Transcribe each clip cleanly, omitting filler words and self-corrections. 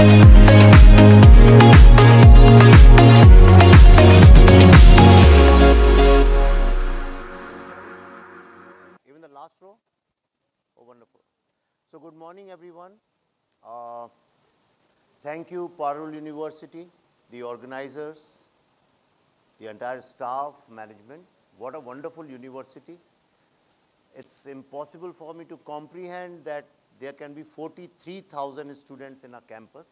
Even the last row? Oh, wonderful. So good morning, everyone. Uh, Thank you, Parul University, the organizers, the entire staff, management. What a wonderful university. It's impossible for me to comprehend that there can be 43,000 students in a campus.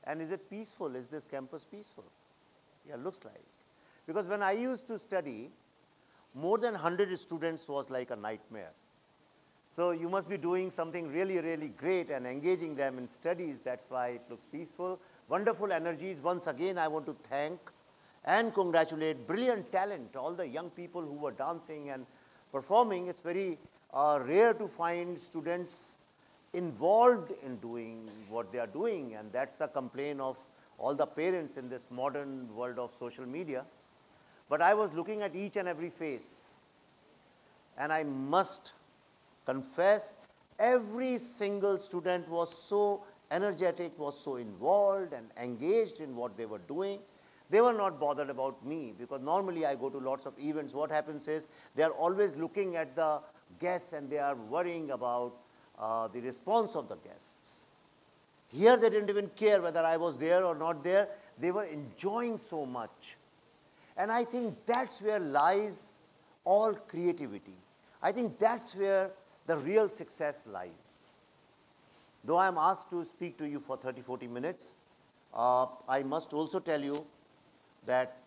And is it peaceful? Is this campus peaceful? Yeah, looks like. Because when I used to study, more than 100 students was like a nightmare. So you must be doing something really, really great and engaging them in studies. That's why it looks peaceful. Wonderful energies. Once again, I want to thank and congratulate brilliant talent, all the young people who were dancing and performing. It's very rare to find students involved in doing what they are doing. And that's the complaint of all the parents in this modern world of social media. But I was looking at each and every face. And I must confess, every single student was so energetic, was so involved and engaged in what they were doing. They were not bothered about me, because normally I go to lots of events. What happens is they are always looking at the guests and they are worrying about the response of the guests. Here they didn't even care whether I was there or not there. They were enjoying so much. And I think that's where lies all creativity. I think that's where the real success lies. Though I am asked to speak to you for 30-40 minutes, I must also tell you that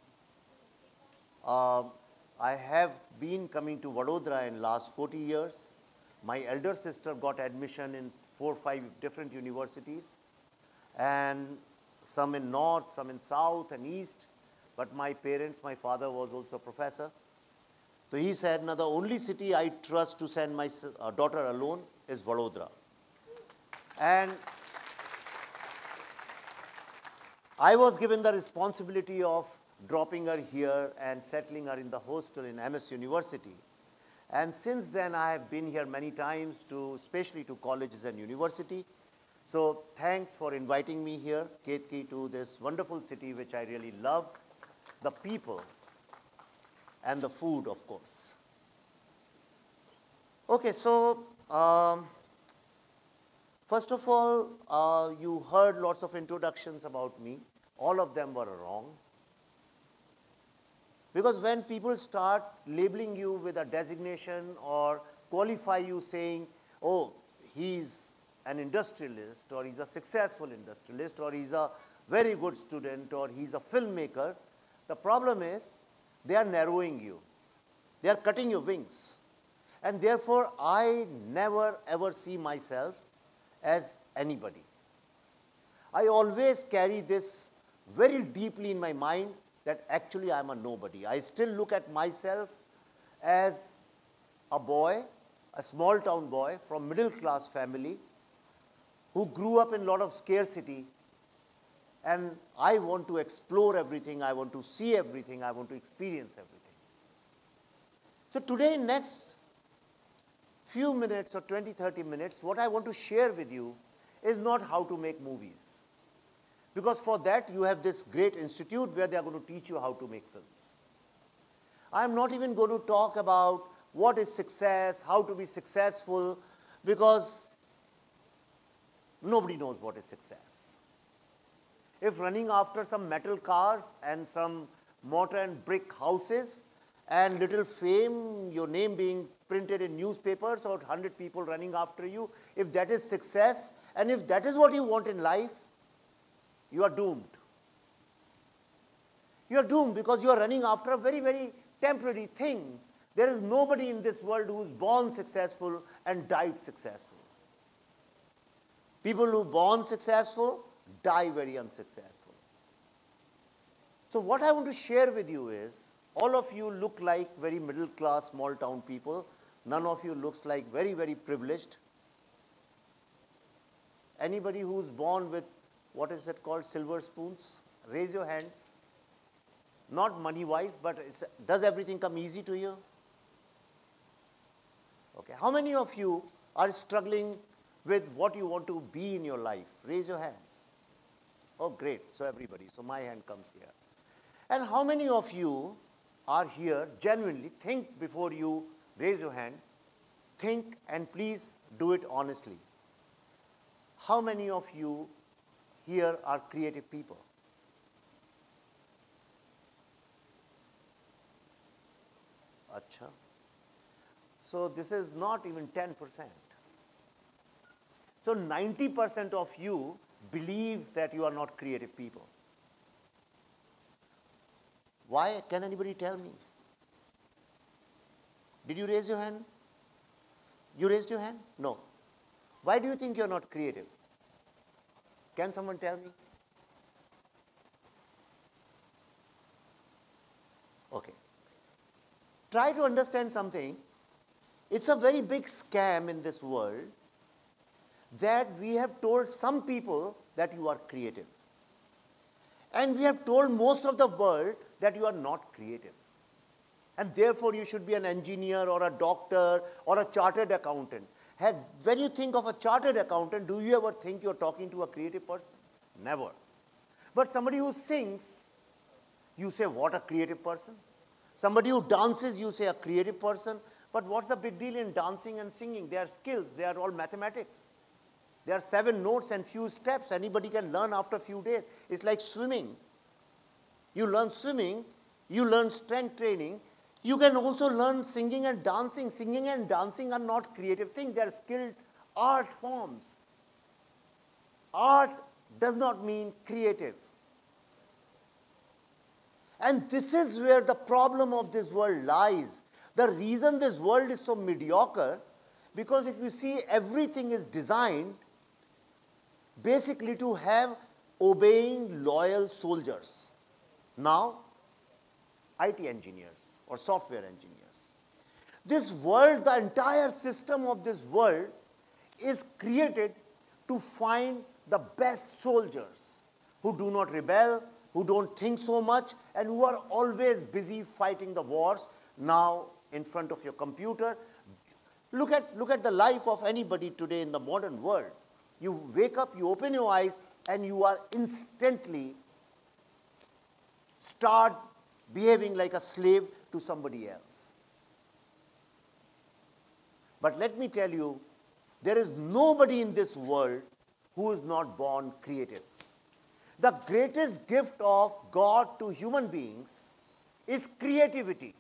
I have been coming to Vadodara in last 40 years. My elder sister got admission in 4 or 5 different universities, and some in north, some in south and east. But my parents, my father was also a professor. So he said, now the only city I trust to send my daughter alone is Vadodara. And I was given the responsibility of dropping her here and settling her in the hostel in MS University. And since then, I have been here many times, especially to colleges and university. So thanks for inviting me here, Ketki, to this wonderful city, which I really love, the people, and the food, of course. Okay, so first of all, you heard lots of introductions about me. All of them were wrong. Because when people start labeling you with a designation or qualify you saying, oh, he's an industrialist, or he's a successful industrialist, or he's a very good student, or he's a filmmaker, the problem is, they are narrowing you. They are cutting your wings. And therefore, I never ever see myself as anybody. I always carry this very deeply in my mind that actually I'm a nobody. I still look at myself as a boy, a small town boy from middle class family who grew up in a lot of scarcity. And I want to explore everything, I want to see everything, I want to experience everything. So today, next few minutes or 20-30 minutes, what I want to share with you is not how to make movies. Because for that, you have this great institute where they are going to teach you how to make films. I'm not even going to talk about what is success, how to be successful, because nobody knows what is success. If running after some metal cars and some mortar and brick houses and little fame, your name being printed in newspapers or 100 people running after you, if that is success and if that is what you want in life, you are doomed. You are doomed because you are running after a very, very temporary thing. There is nobody in this world who is born successful and died successful. People who are born successful die very unsuccessful. So what I want to share with you is, all of you look like very middle class, small town people. None of you looks like very, very privileged. Anybody who's born with, what is it called, silver spoons? Raise your hands. Not money-wise, but does everything come easy to you? Okay, how many of you are struggling with what you want to be in your life? Raise your hands. Oh, great. So everybody. So my hand comes here. And how many of you are here genuinely? Think before you raise your hand. Think and please do it honestly. How many of you here are creative people? Acha. So this is not even 10%. So 90% of you believe that you are not creative people. Why? Can anybody tell me? Did you raise your hand? You raised your hand? No. Why do you think you're not creative? Can someone tell me? Okay. Try to understand something. It's a very big scam in this world that we have told some people that you are creative. And we have told most of the world that you are not creative. And therefore you should be an engineer or a doctor or a chartered accountant. When you think of a chartered accountant, do you ever think you're talking to a creative person? Never. But somebody who sings, you say, what a creative person. Somebody who dances, you say a creative person. But what's the big deal in dancing and singing? They are skills. They are all mathematics. There are 7 notes and few steps. Anybody can learn after a few days. It's like swimming. You learn swimming, you learn strength training. You can also learn singing and dancing. Singing and dancing are not creative things. They are skilled art forms. Art does not mean creative. And this is where the problem of this world lies. The reason this world is so mediocre, because if you see, everything is designed basically to have obeying, loyal soldiers. Now, IT engineers or software engineers. This world, the entire system of this world is created to find the best soldiers who do not rebel, who don't think so much, and who are always busy fighting the wars now in front of your computer. Look at the life of anybody today in the modern world. You wake up, you open your eyes, and you are instantly start behaving like a slave to somebody else. But let me tell you, there is nobody in this world who is not born creative. The greatest gift of God to human beings is creativity.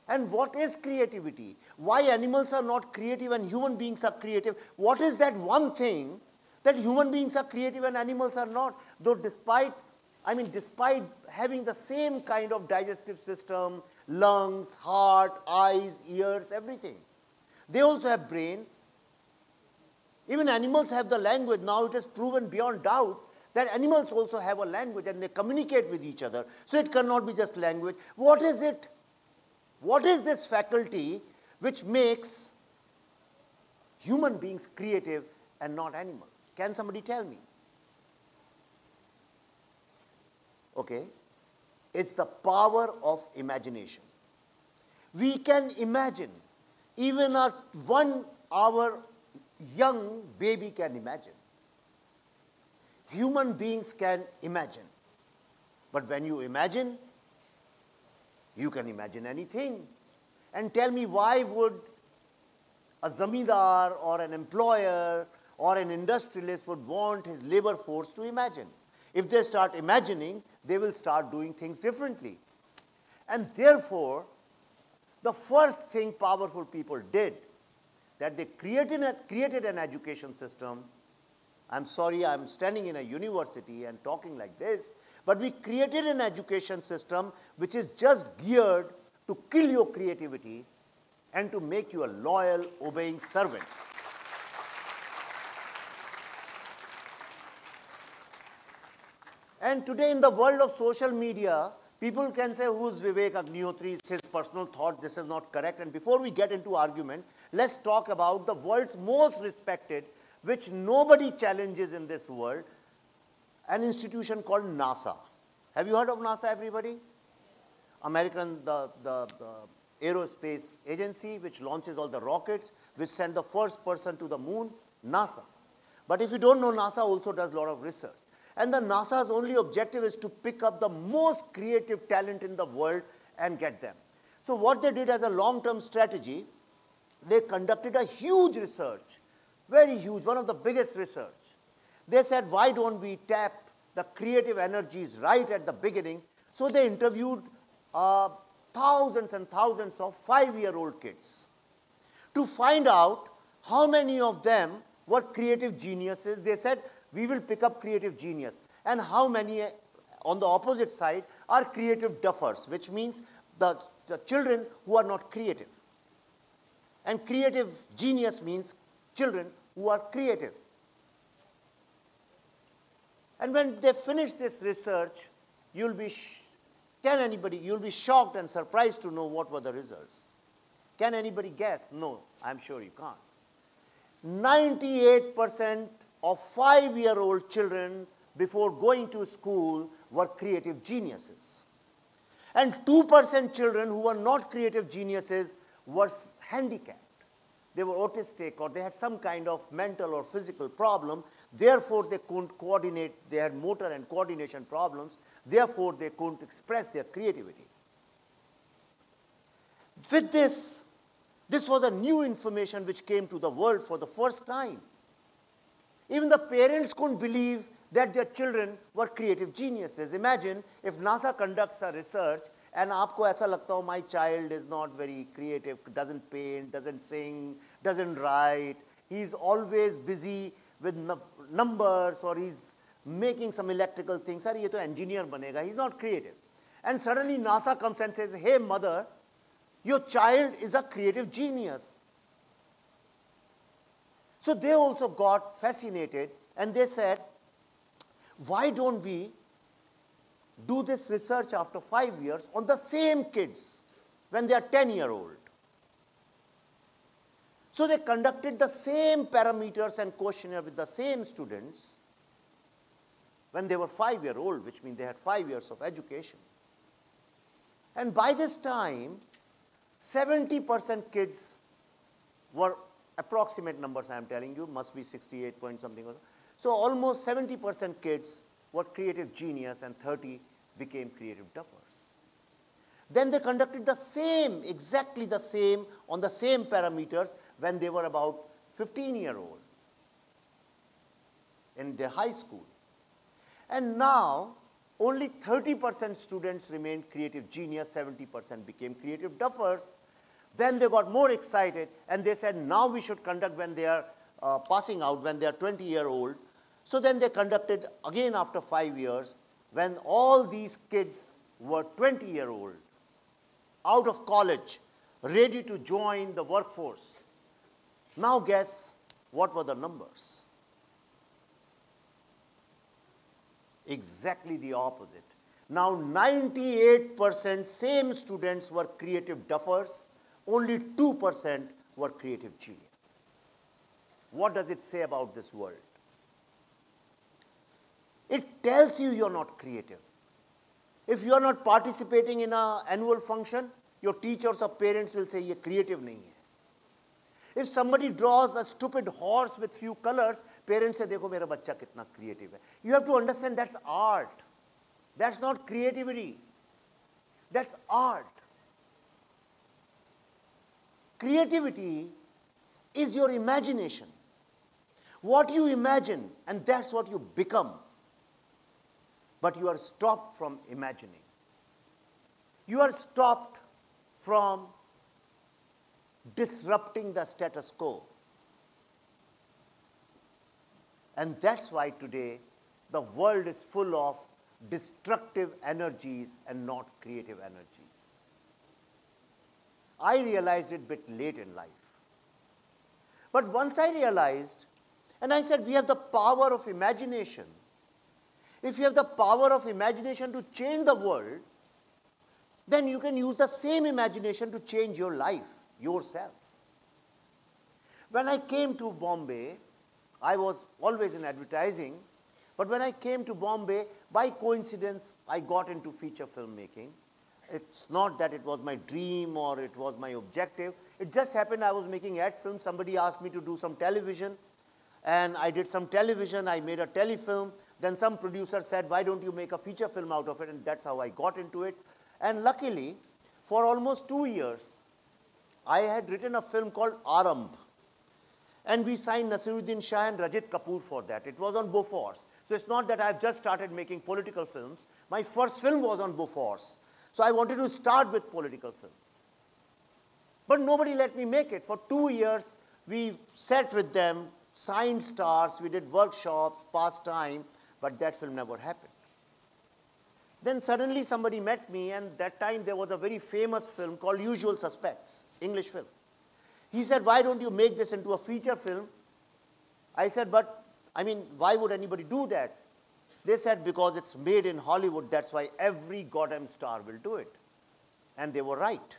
And what is creativity? Why animals are not creative and human beings are creative? What is that one thing that human beings are creative and animals are not? Though despite having the same kind of digestive system, lungs, heart, eyes, ears, everything. They also have brains. Even animals have the language. Now it is proven beyond doubt that animals also have a language and they communicate with each other. So it cannot be just language. What is it? What is this faculty which makes human beings creative and not animals? Can somebody tell me? Okay, it's the power of imagination. We can imagine, even a 1 hour young baby can imagine. Human beings can imagine. But when you imagine, you can imagine anything. And tell me, why would a zamindar or an employer or an industrialist would want his labor force to imagine? If they start imagining, they will start doing things differently. And therefore, the first thing powerful people did, that they created an education system. I'm sorry, I'm standing in a university and talking like this, but we created an education system which is just geared to kill your creativity and to make you a loyal, obeying servant. And today in the world of social media, people can say, who's Vivek Agnihotri? It's his personal thought, this is not correct. And before we get into argument, let's talk about the world's most respected, which nobody challenges in this world, an institution called NASA. Have you heard of NASA, everybody? American, the aerospace agency, which launches all the rockets, which send the first person to the moon, NASA. But if you don't know, NASA also does a lot of research. And the NASA's only objective is to pick up the most creative talent in the world and get them. So what they did as a long-term strategy, they conducted a huge research, very huge, one of the biggest research. They said, why don't we tap the creative energies right at the beginning? So they interviewed thousands and thousands of 5-year-old kids to find out how many of them were creative geniuses. They said, we will pick up creative genius. And how many, on the opposite side, are creative duffers, which means the children who are not creative. And creative genius means children who are creative. And when they finish this research, you'll be shocked and surprised to know what were the results. Can anybody guess? No, I'm sure you can't. 98% of 5-year-old children before going to school were creative geniuses. And 2% children who were not creative geniuses were handicapped. They were autistic or they had some kind of mental or physical problem. Therefore, they couldn't coordinate. They had motor and coordination problems. Therefore, they couldn't express their creativity. With this was a new information which came to the world for the first time. Even the parents couldn't believe that their children were creative geniuses. Imagine if NASA conducts a research and aapko aisa lagta ho, my child is not very creative, doesn't paint, doesn't sing, doesn't write, he's always busy with numbers or he's making some electrical things. Sir, ye to engineer banega, he's not creative. And suddenly NASA comes and says, hey mother, your child is a creative genius. So they also got fascinated and they said, why don't we do this research after 5 years on the same kids when they are 10-year-old? So they conducted the same parameters and questionnaire with the same students when they were 5-year-old, which means they had 5 years of education. And by this time, 70% kids were, approximate numbers I am telling you, must be 68 point something. So almost 70% kids were creative genius and 30 became creative duffers. Then they conducted the same, exactly the same, on the same parameters when they were about 15-year-old in their high school. And now, only 30% students remained creative genius, 70% became creative duffers. Then they got more excited and they said, now we should conduct when they are passing out, when they are 20-year-old. So then they conducted again after 5 years when all these kids were 20-year-old, out of college, ready to join the workforce. Now guess what were the numbers? Exactly the opposite. Now 98% same students were creative duffers, only 2% were creative genius. What does it say about this world? It tells you you're not creative. If you're not participating in an annual function, your teachers or parents will say, "Ye creative nahi hai." If somebody draws a stupid horse with few colors, parents say, "Dekho mera bachcha kitna creative hai." You have to understand that's art. That's not creativity. That's art. Creativity is your imagination. What you imagine, and that's what you become. But you are stopped from imagining. You are stopped from disrupting the status quo. And that's why today the world is full of destructive energies and not creative energies. I realized it a bit late in life. But once I realized, and I said, we have the power of imagination. If you have the power of imagination to change the world, then you can use the same imagination to change your life, yourself. When I came to Bombay, I was always in advertising, but when I came to Bombay, by coincidence, I got into feature filmmaking. It's not that it was my dream or it was my objective. It just happened I was making ad films. Somebody asked me to do some television. and I did some television, I made a telefilm. Then some producer said, why don't you make a feature film out of it? And that's how I got into it. And luckily, for almost 2 years, I had written a film called Arambh. And we signed Nasiruddin Shah and Rajit Kapoor for that. It was on Bofors. So it's not that I've just started making political films. My first film was on Bofors. So I wanted to start with political films. But nobody let me make it. For 2 years, we sat with them, signed stars, we did workshops, passed time, but that film never happened. Then suddenly somebody met me, and that time there was a very famous film called Usual Suspects, English film. He said, why don't you make this into a feature film? I said, but, I mean, why would anybody do that? They said, because it's made in Hollywood, that's why every goddamn star will do it. And they were right.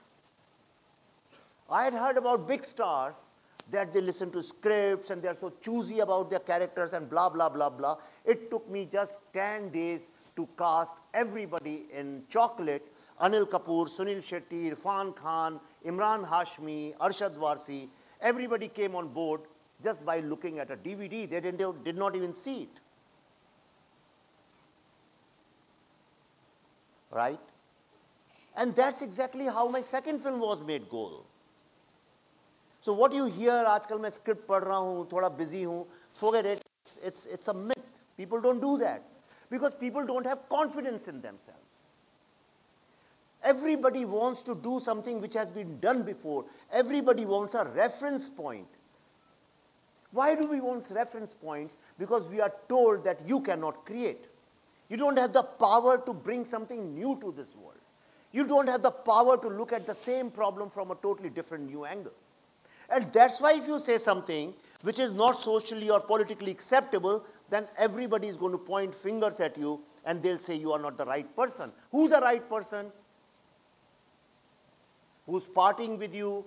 I had heard about big stars, that they listen to scripts and they're so choosy about their characters and blah, blah, blah, blah. It took me just 10 days to cast everybody in Chocolate, Anil Kapoor, Sunil Shetty, Irfan Khan, Imran Hashmi, Arshad Warsi. Everybody came on board just by looking at a DVD. They did not even see it. Right? And that's exactly how my second film was made goal. So what you hear, आजकल मैं script पढ़ रहा हूँ, थोड़ा busy हूँ, forget it. It's a myth. People don't do that because people don't have confidence in themselves. Everybody wants to do something which has been done before. Everybody wants a reference point. Why do we want reference points? Because we are told that you cannot create. You don't have the power to bring something new to this world. You don't have the power to look at the same problem from a totally different new angle. And that's why if you say something which is not socially or politically acceptable, then everybody is going to point fingers at you and they'll say you are not the right person. Who's the right person? Who's partying with you,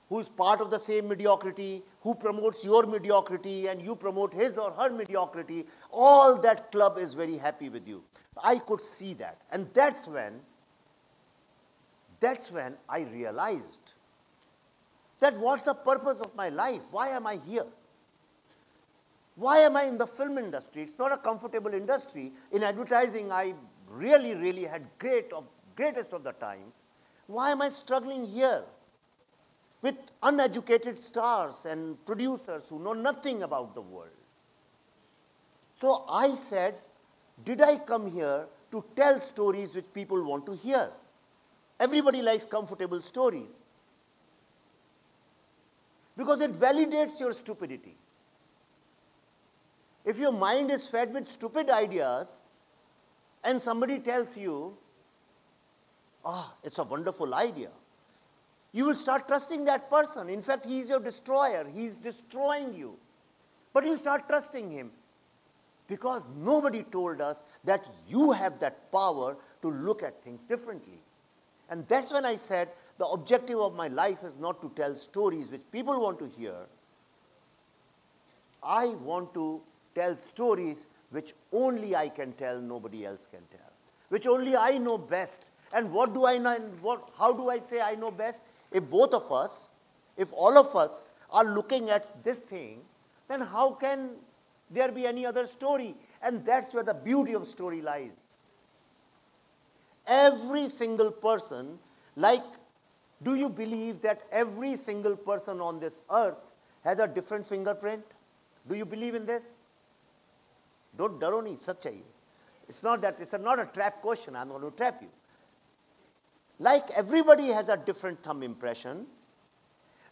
who's part of the same mediocrity, who promotes your mediocrity and you promote his or her mediocrity. All that club is very happy with you. I could see that. And that's when I realized that what's the purpose of my life? Why am I here? Why am I in the film industry? It's not a comfortable industry. In advertising, I really had greatest of the times. Why am I struggling here with uneducated stars and producers who know nothing about the world? So I said, did I come here to tell stories which people want to hear? Everybody likes comfortable stories. Because it validates your stupidity. If your mind is fed with stupid ideas and somebody tells you, it's a wonderful idea, you will start trusting that person. In fact, he is your destroyer. He is destroying you. But you start trusting him because nobody told us that you have that power to look at things differently. And that's when I said, the objective of my life is not to tell stories which people want to hear. I want to tell stories which only I can tell, nobody else can tell, which only I know best. And what do I know? How do I say I know best? If both of us, if all of us are looking at this thing, then how can there be any other story? And that's where the beauty of story lies. Every single person, do you believe that every single person on this earth has a different fingerprint? Do you believe in this? Don't daro nahi, sach hai. It's not a trap question. I'm not going to trap you. Like everybody has a different thumb impression.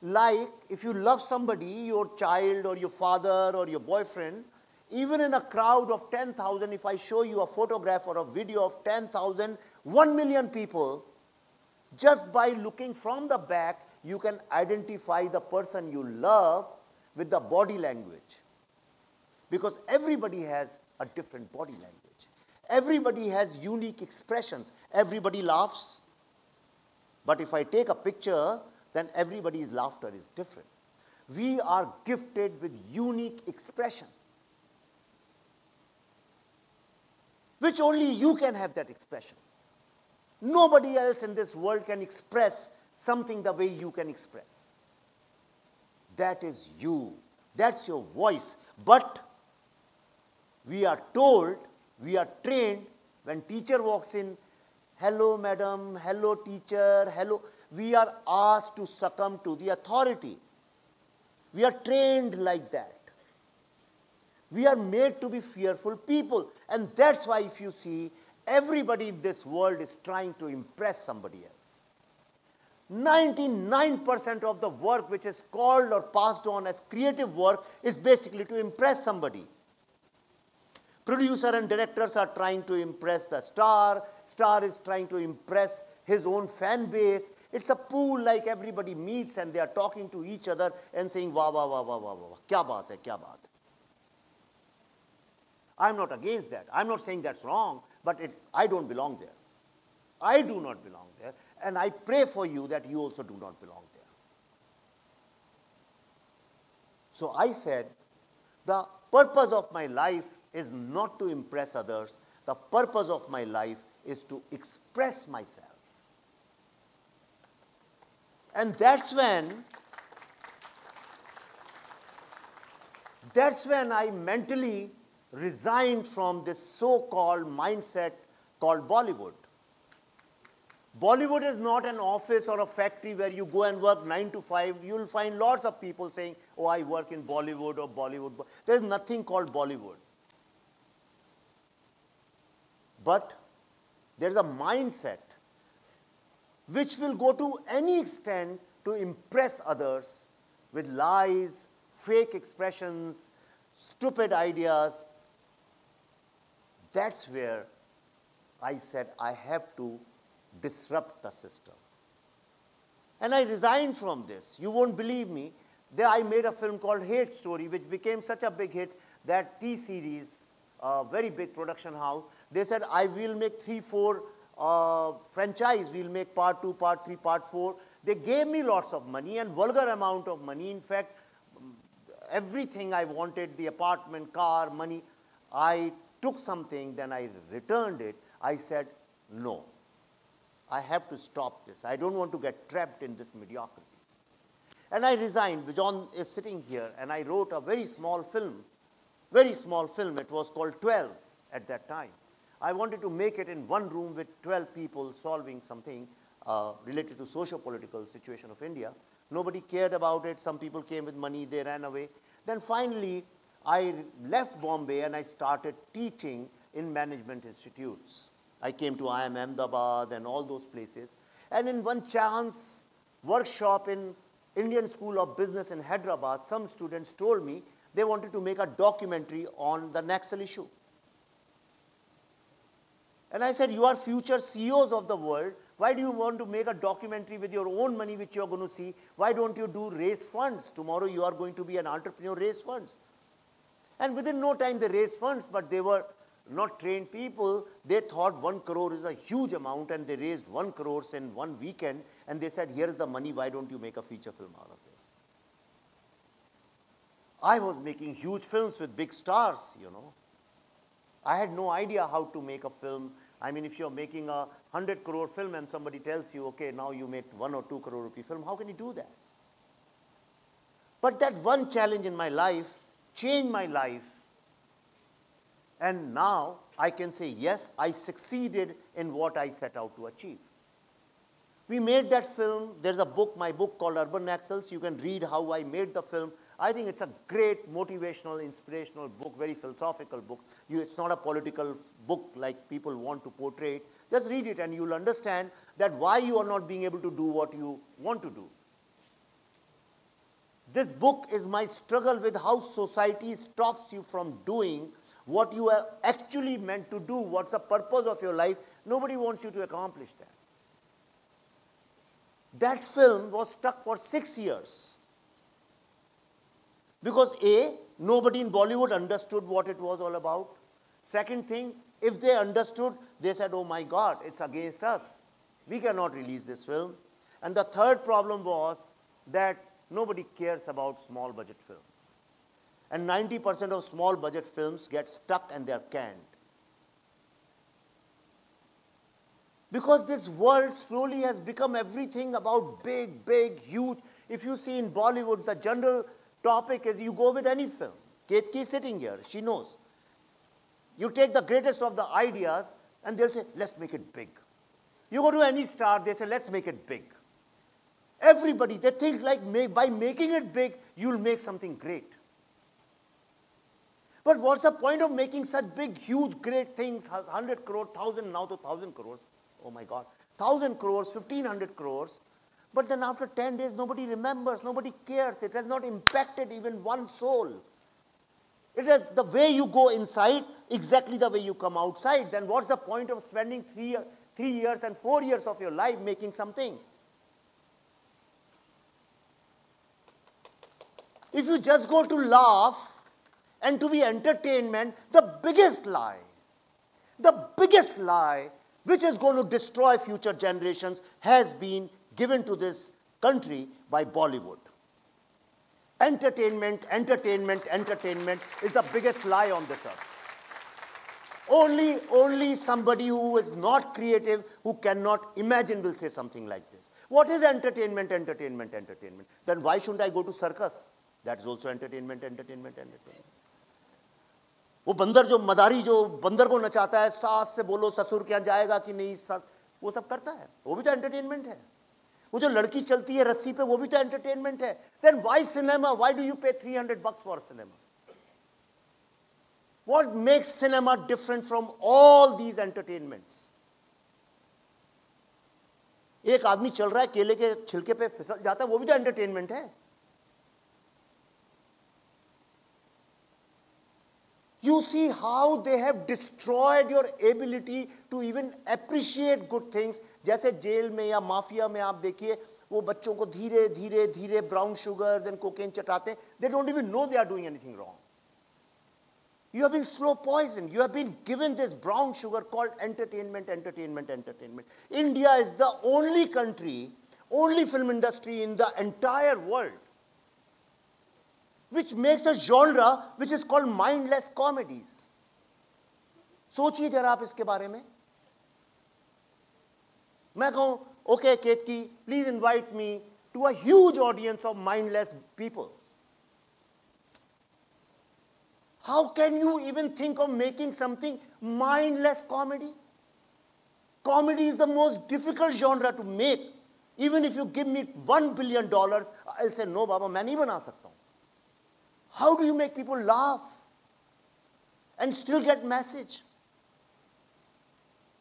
Like if you love somebody, your child or your father or your boyfriend, even in a crowd of 10,000, if I show you a photograph or a video of 10,000, 1 million people, just by looking from the back, you can identify the person you love with the body language. Because everybody has a different body language. Everybody has unique expressions. Everybody laughs. But if I take a picture, then everybody's laughter is different. We are gifted with unique expression, which only you can have that expression. Nobody else in this world can express something the way you can express. That is you. That's your voice. But we are told, we are trained, when teacher walks in, hello madam, hello teacher, hello, we are asked to succumb to the authority. We are trained like that. We are made to be fearful people. And that's why if you see, everybody in this world is trying to impress somebody else. 99% of the work which is called or passed on as creative work is basically to impress somebody. Producer and directors are trying to impress the star. Star is trying to impress his own fan base. It's a pool like everybody meets and they are talking to each other and saying, wah, wah, wah, wah, wah, wah, kya baat hai, kya baat hai. I'm not against that. I'm not saying that's wrong, but I don't belong there. I do not belong there. And I pray for you that you also do not belong there. So I said, the purpose of my life is not to impress others. The purpose of my life is to express myself. And that's when I mentally resigned from this so-called mindset called Bollywood. Bollywood is not an office or a factory where you go and work 9 to 5. You'll find lots of people saying, oh, I work in Bollywood or Bollywood. There's nothing called Bollywood. But there's a mindset which will go to any extent to impress others with lies, fake expressions, stupid ideas. That's where I said I have to disrupt the system. And I resigned from this. You won't believe me. There I made a film called Hate Story, which became such a big hit that T-Series, a very big production house, they said, I will make 3-4 franchise. We'll make part 2, part 3, part 4. They gave me lots of money and vulgar amount of money. In fact, everything I wanted, the apartment, car, money. I took something, then I returned it. I said, no, I have to stop this. I don't want to get trapped in this mediocrity. And I resigned. John is sitting here, and I wrote a very small film. Very small film. It was called 12 at that time. I wanted to make it in one room with 12 people solving something related to socio-political situation of India. Nobody cared about it. Some people came with money. They ran away. Then finally, I left Bombay and I started teaching in management institutes. I came to IIM Ahmedabad and all those places. And in one chance workshop in Indian School of Business in Hyderabad, some students told me they wanted to make a documentary on the Naxal issue. And I said, you are future CEOs of the world. Why do you want to make a documentary with your own money which you are going to see? Why don't you do raise funds? Tomorrow you are going to be an entrepreneur, raise funds. And within no time they raised funds, but they were not trained people. They thought 1 crore is a huge amount and they raised 1 crore in one weekend and they said, here is the money, why don't you make a feature film out of this? I was making huge films with big stars, you know. I had no idea how to make a film. I mean, if you're making a 100 crore film and somebody tells you, okay, now you make 1 or 2 crore rupee film, how can you do that? But that one challenge in my life changed my life. And now I can say, yes, I succeeded in what I set out to achieve. We made that film. There's a book, my book called Urban Naxals. You can read how I made the film. I think it's a great motivational, inspirational book, very philosophical book. It's not a political book like people want to portray it. Just read it and you'll understand that why you are not being able to do what you want to do. This book is my struggle with how society stops you from doing what you are actually meant to do. What's the purpose of your life? Nobody wants you to accomplish that. That film was stuck for 6 years. Because A, nobody in Bollywood understood what it was all about. Second thing, if they understood, they said, oh my God, it's against us. We cannot release this film. And the third problem was that nobody cares about small budget films. And 90% of small budget films get stuck and they are canned. Because this world slowly has become everything about big, big, huge. If you see in Bollywood, the general topic is you go with any film. Ketki is sitting here. She knows. You take the greatest of the ideas and they'll say, let's make it big. You go to any star, they say, let's make it big. Everybody, they think like by making it big, you'll make something great. But what's the point of making such big, huge, great things, 100 crore, 1,000, now to 1,000 crores. Oh my God. 1,000 crores, 1,500 crores. But then after 10 days, nobody remembers, nobody cares. It has not impacted even one soul. It is the way you go inside, exactly the way you come outside. Then what's the point of spending 3 years and 4 years of your life making something? If you just go to laugh and to be entertainment, the biggest lie which is going to destroy future generations has been given to this country by Bollywood. Entertainment, entertainment, entertainment is the biggest lie on this earth. Only somebody who is not creative, who cannot imagine will say something like this. What is entertainment, entertainment, entertainment? Then why shouldn't I go to circus? That is also entertainment, entertainment, entertainment. वो बंदर जो मदारी जो बंदर को नचाता है, सास से बोलो ससुर क्या जाएगा कि नहीं, वो सब करता है, वो भी तो एंटरटेनमेंट है. वो जो लड़की चलती है रस्सी पे, वो भी तो एंटरटेनमेंट है. Then why cinema? Why do you pay $300 for cinema? What makes cinema different from all these entertainments? एक आदमी चल रहा है, केले के छिलके पे फिसल जाता है, वो भी तो एंटरटेनमेंट है. You see how they have destroyed your ability to even appreciate good things. जैसे जेल में या माफिया में आप देखिए, वो बच्चों को धीरे धीरे धीरे ब्राउन शुगर देन कोकेन चटाते हैं. They don't even know they are doing anything wrong. You have been slow poisoned. You have been given this brown sugar called entertainment, entertainment, entertainment. India is the only country, only film industry in the entire world which makes a genre which is called mindless comedies. सोचिए जरा आप इसके बारे में. मैं कहूं, okay, Ketki, please invite me to a huge audience of mindless people. How can you even think of making something mindless comedy? Comedy is the most difficult genre to make. Even if you give me $1 billion, I'll say, no, Baba, मैं नहीं बना सकता हूं. How do you make people laugh and still get message?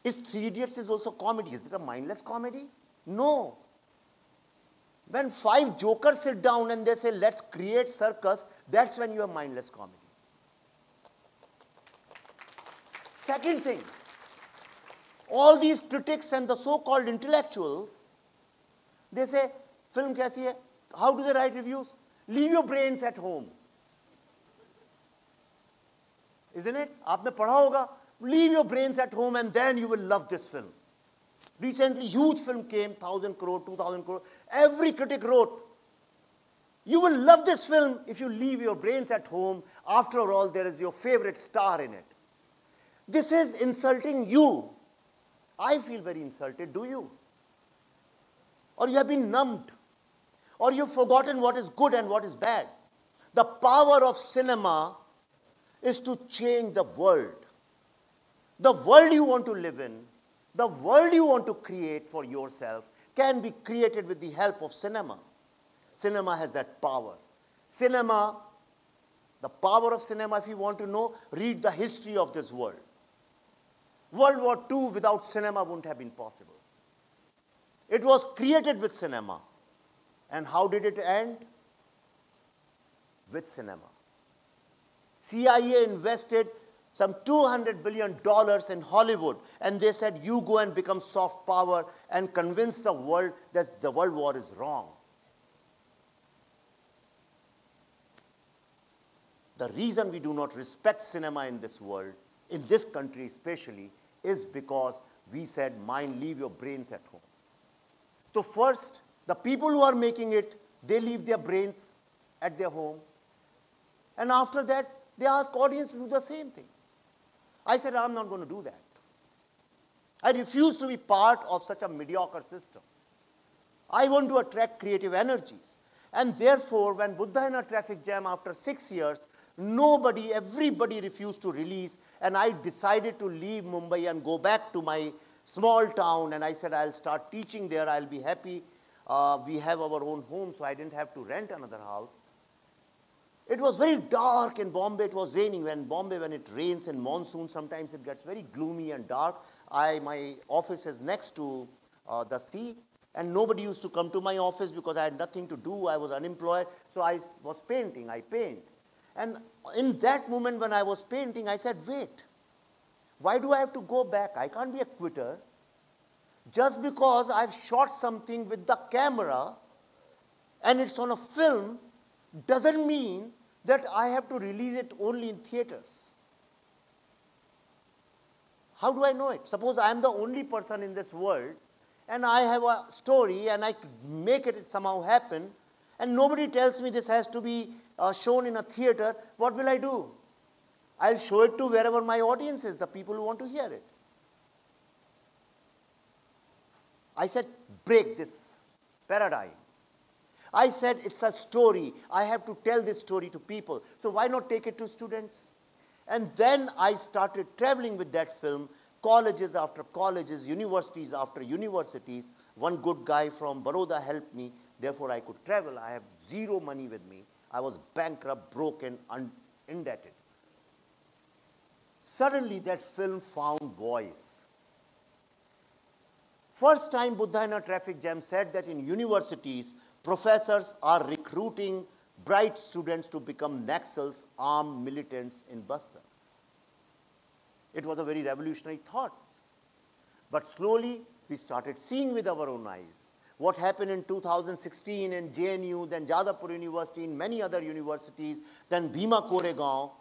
Is Three Idiots is also comedy? Is it a mindless comedy? No. When 5 jokers sit down and they say, let's create circus, that's when you have mindless comedy. Second thing, all these critics and the so-called intellectuals, they say, film kaisi hai? How do they write reviews? Leave your brains at home. Isn't it? आपने पढ़ा होगा, leave your brains at home and then you will love this film. Recently, huge film came, 1,000 crore, 2,000 crore. Every critic wrote, you will love this film if you leave your brains at home. After all, there is your favorite star in it. This is insulting you. I feel very insulted, do you? Or you have been numbed. Or you've forgotten what is good and what is bad. The power of cinema is to change the world. The world you want to live in, the world you want to create for yourself can be created with the help of cinema. Cinema has that power. Cinema, the power of cinema, if you want to know, read the history of this world. World War II without cinema wouldn't have been possible. It was created with cinema. And how did it end? With cinema. CIA invested some $200 billion in Hollywood, and they said, you go and become soft power and convince the world that the world war is wrong. The reason we do not respect cinema in this world, in this country especially, is because we said, mind, leave your brains at home. So first, the people who are making it, they leave their brains at their home. And after that, they ask audience to do the same thing. I said, I'm not going to do that. I refuse to be part of such a mediocre system. I want to attract creative energies. And therefore, when Buddha in a traffic jam after 6 years, Nobody, everybody refused to release. And I decided to leave Mumbai and go back to my small town. And I said, I'll start teaching there. I'll be happy. We have our own home, so I didn't have to rent another house. It was very dark in Bombay. It was raining. When it rains in monsoon, sometimes it gets very gloomy and dark. My office is next to the sea. And nobody used to come to my office because I had nothing to do. I was unemployed. So I was painting. I paint. And in that moment when I was painting, I said, wait, why do I have to go back? I can't be a quitter. Just because I've shot something with the camera and it's on a film doesn't mean that I have to release it only in theaters. How do I know it? Suppose I am the only person in this world and I have a story and I make it somehow happen and nobody tells me this has to be shown in a theater, what will I do? I'll show it to wherever my audience is, the people who want to hear it. I said, break this paradigm. I said, it's a story. I have to tell this story to people. So why not take it to students? And then I started traveling with that film, colleges after colleges, universities after universities. One good guy from Baroda helped me. Therefore, I could travel. I have zero money with me. I was bankrupt, broken, indebted. Suddenly, that film found voice. First time Buddha in a traffic jam said that in universities, professors are recruiting bright students to become Naxals, armed militants in Bastar. It was a very revolutionary thought. But slowly, we started seeing with our own eyes what happened in 2016 in JNU, then Jadavpur University, in many other universities, then Bhima Koregaon.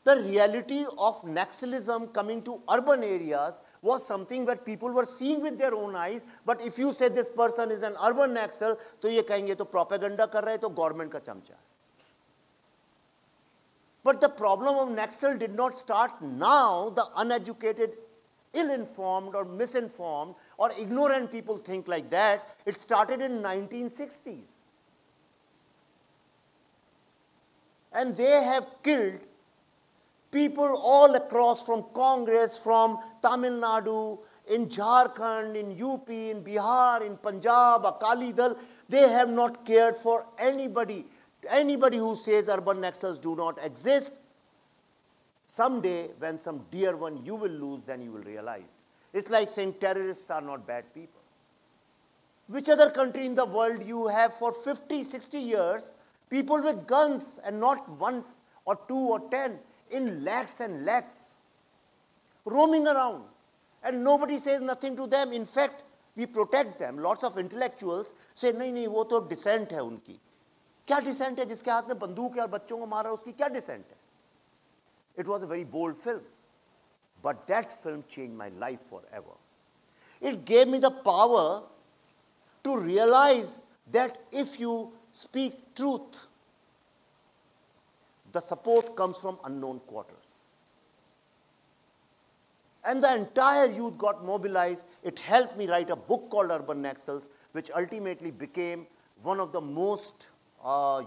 The reality of Naxalism coming to urban areas was something that people were seeing with their own eyes. But if you say this person is an urban Naxal, तो ये कहेंगे तो propaganda कर रहे तो government का चमचा. But the problem of Naxal did not start now. The uneducated, ill-informed or misinformed or ignorant people think like that. It started in 1960s. And they have killed people all across, from Congress, from Tamil Nadu, in Jharkhand, in UP, in Bihar, in Punjab, Akali Dal. They have not cared for anybody. Anybody who says urban Naxals do not exist, someday when some dear one you will lose, then you will realize. It's like saying terrorists are not bad people. Which other country in the world you have for 50, 60 years, people with guns and not one or two or 10, in lakhs and lakhs, roaming around, and nobody says nothing to them. In fact, we protect them. Lots of intellectuals say, नहीं नहीं वो तो dissent है उनकी. क्या dissent है जिसके हाथ में बंदूक है और बच्चों को मारा उसकी क्या dissent है? It was a very bold film, but that film changed my life forever. It gave me the power to realize that if you speak truth, the support comes from unknown quarters. And the entire youth got mobilized. It helped me write a book called Urban Naxals, which ultimately became one of the most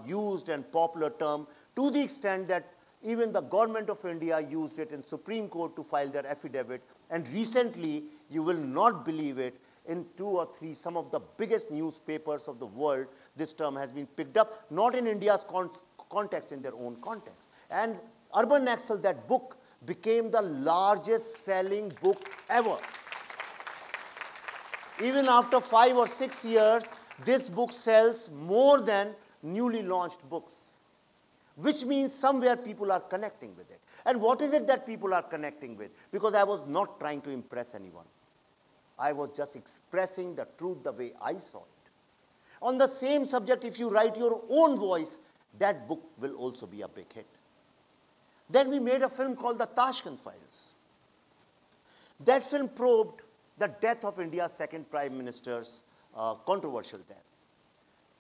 used and popular term, to the extent that even the government of India used it in Supreme Court to file their affidavit. And recently, you will not believe it, in 2 or 3, some of the biggest newspapers of the world, this term has been picked up, not in India's context, in their own context. And Urban Naxal, that book, became the largest selling book ever. Even after 5 or 6 years, this book sells more than newly launched books, which means somewhere people are connecting with it. And what is it that people are connecting with? Because I was not trying to impress anyone. I was just expressing the truth the way I saw it. On the same subject, if you write your own voice, that book will also be a big hit. Then we made a film called The Tashkent Files. That film probed the death of India's second Prime Minister's controversial death.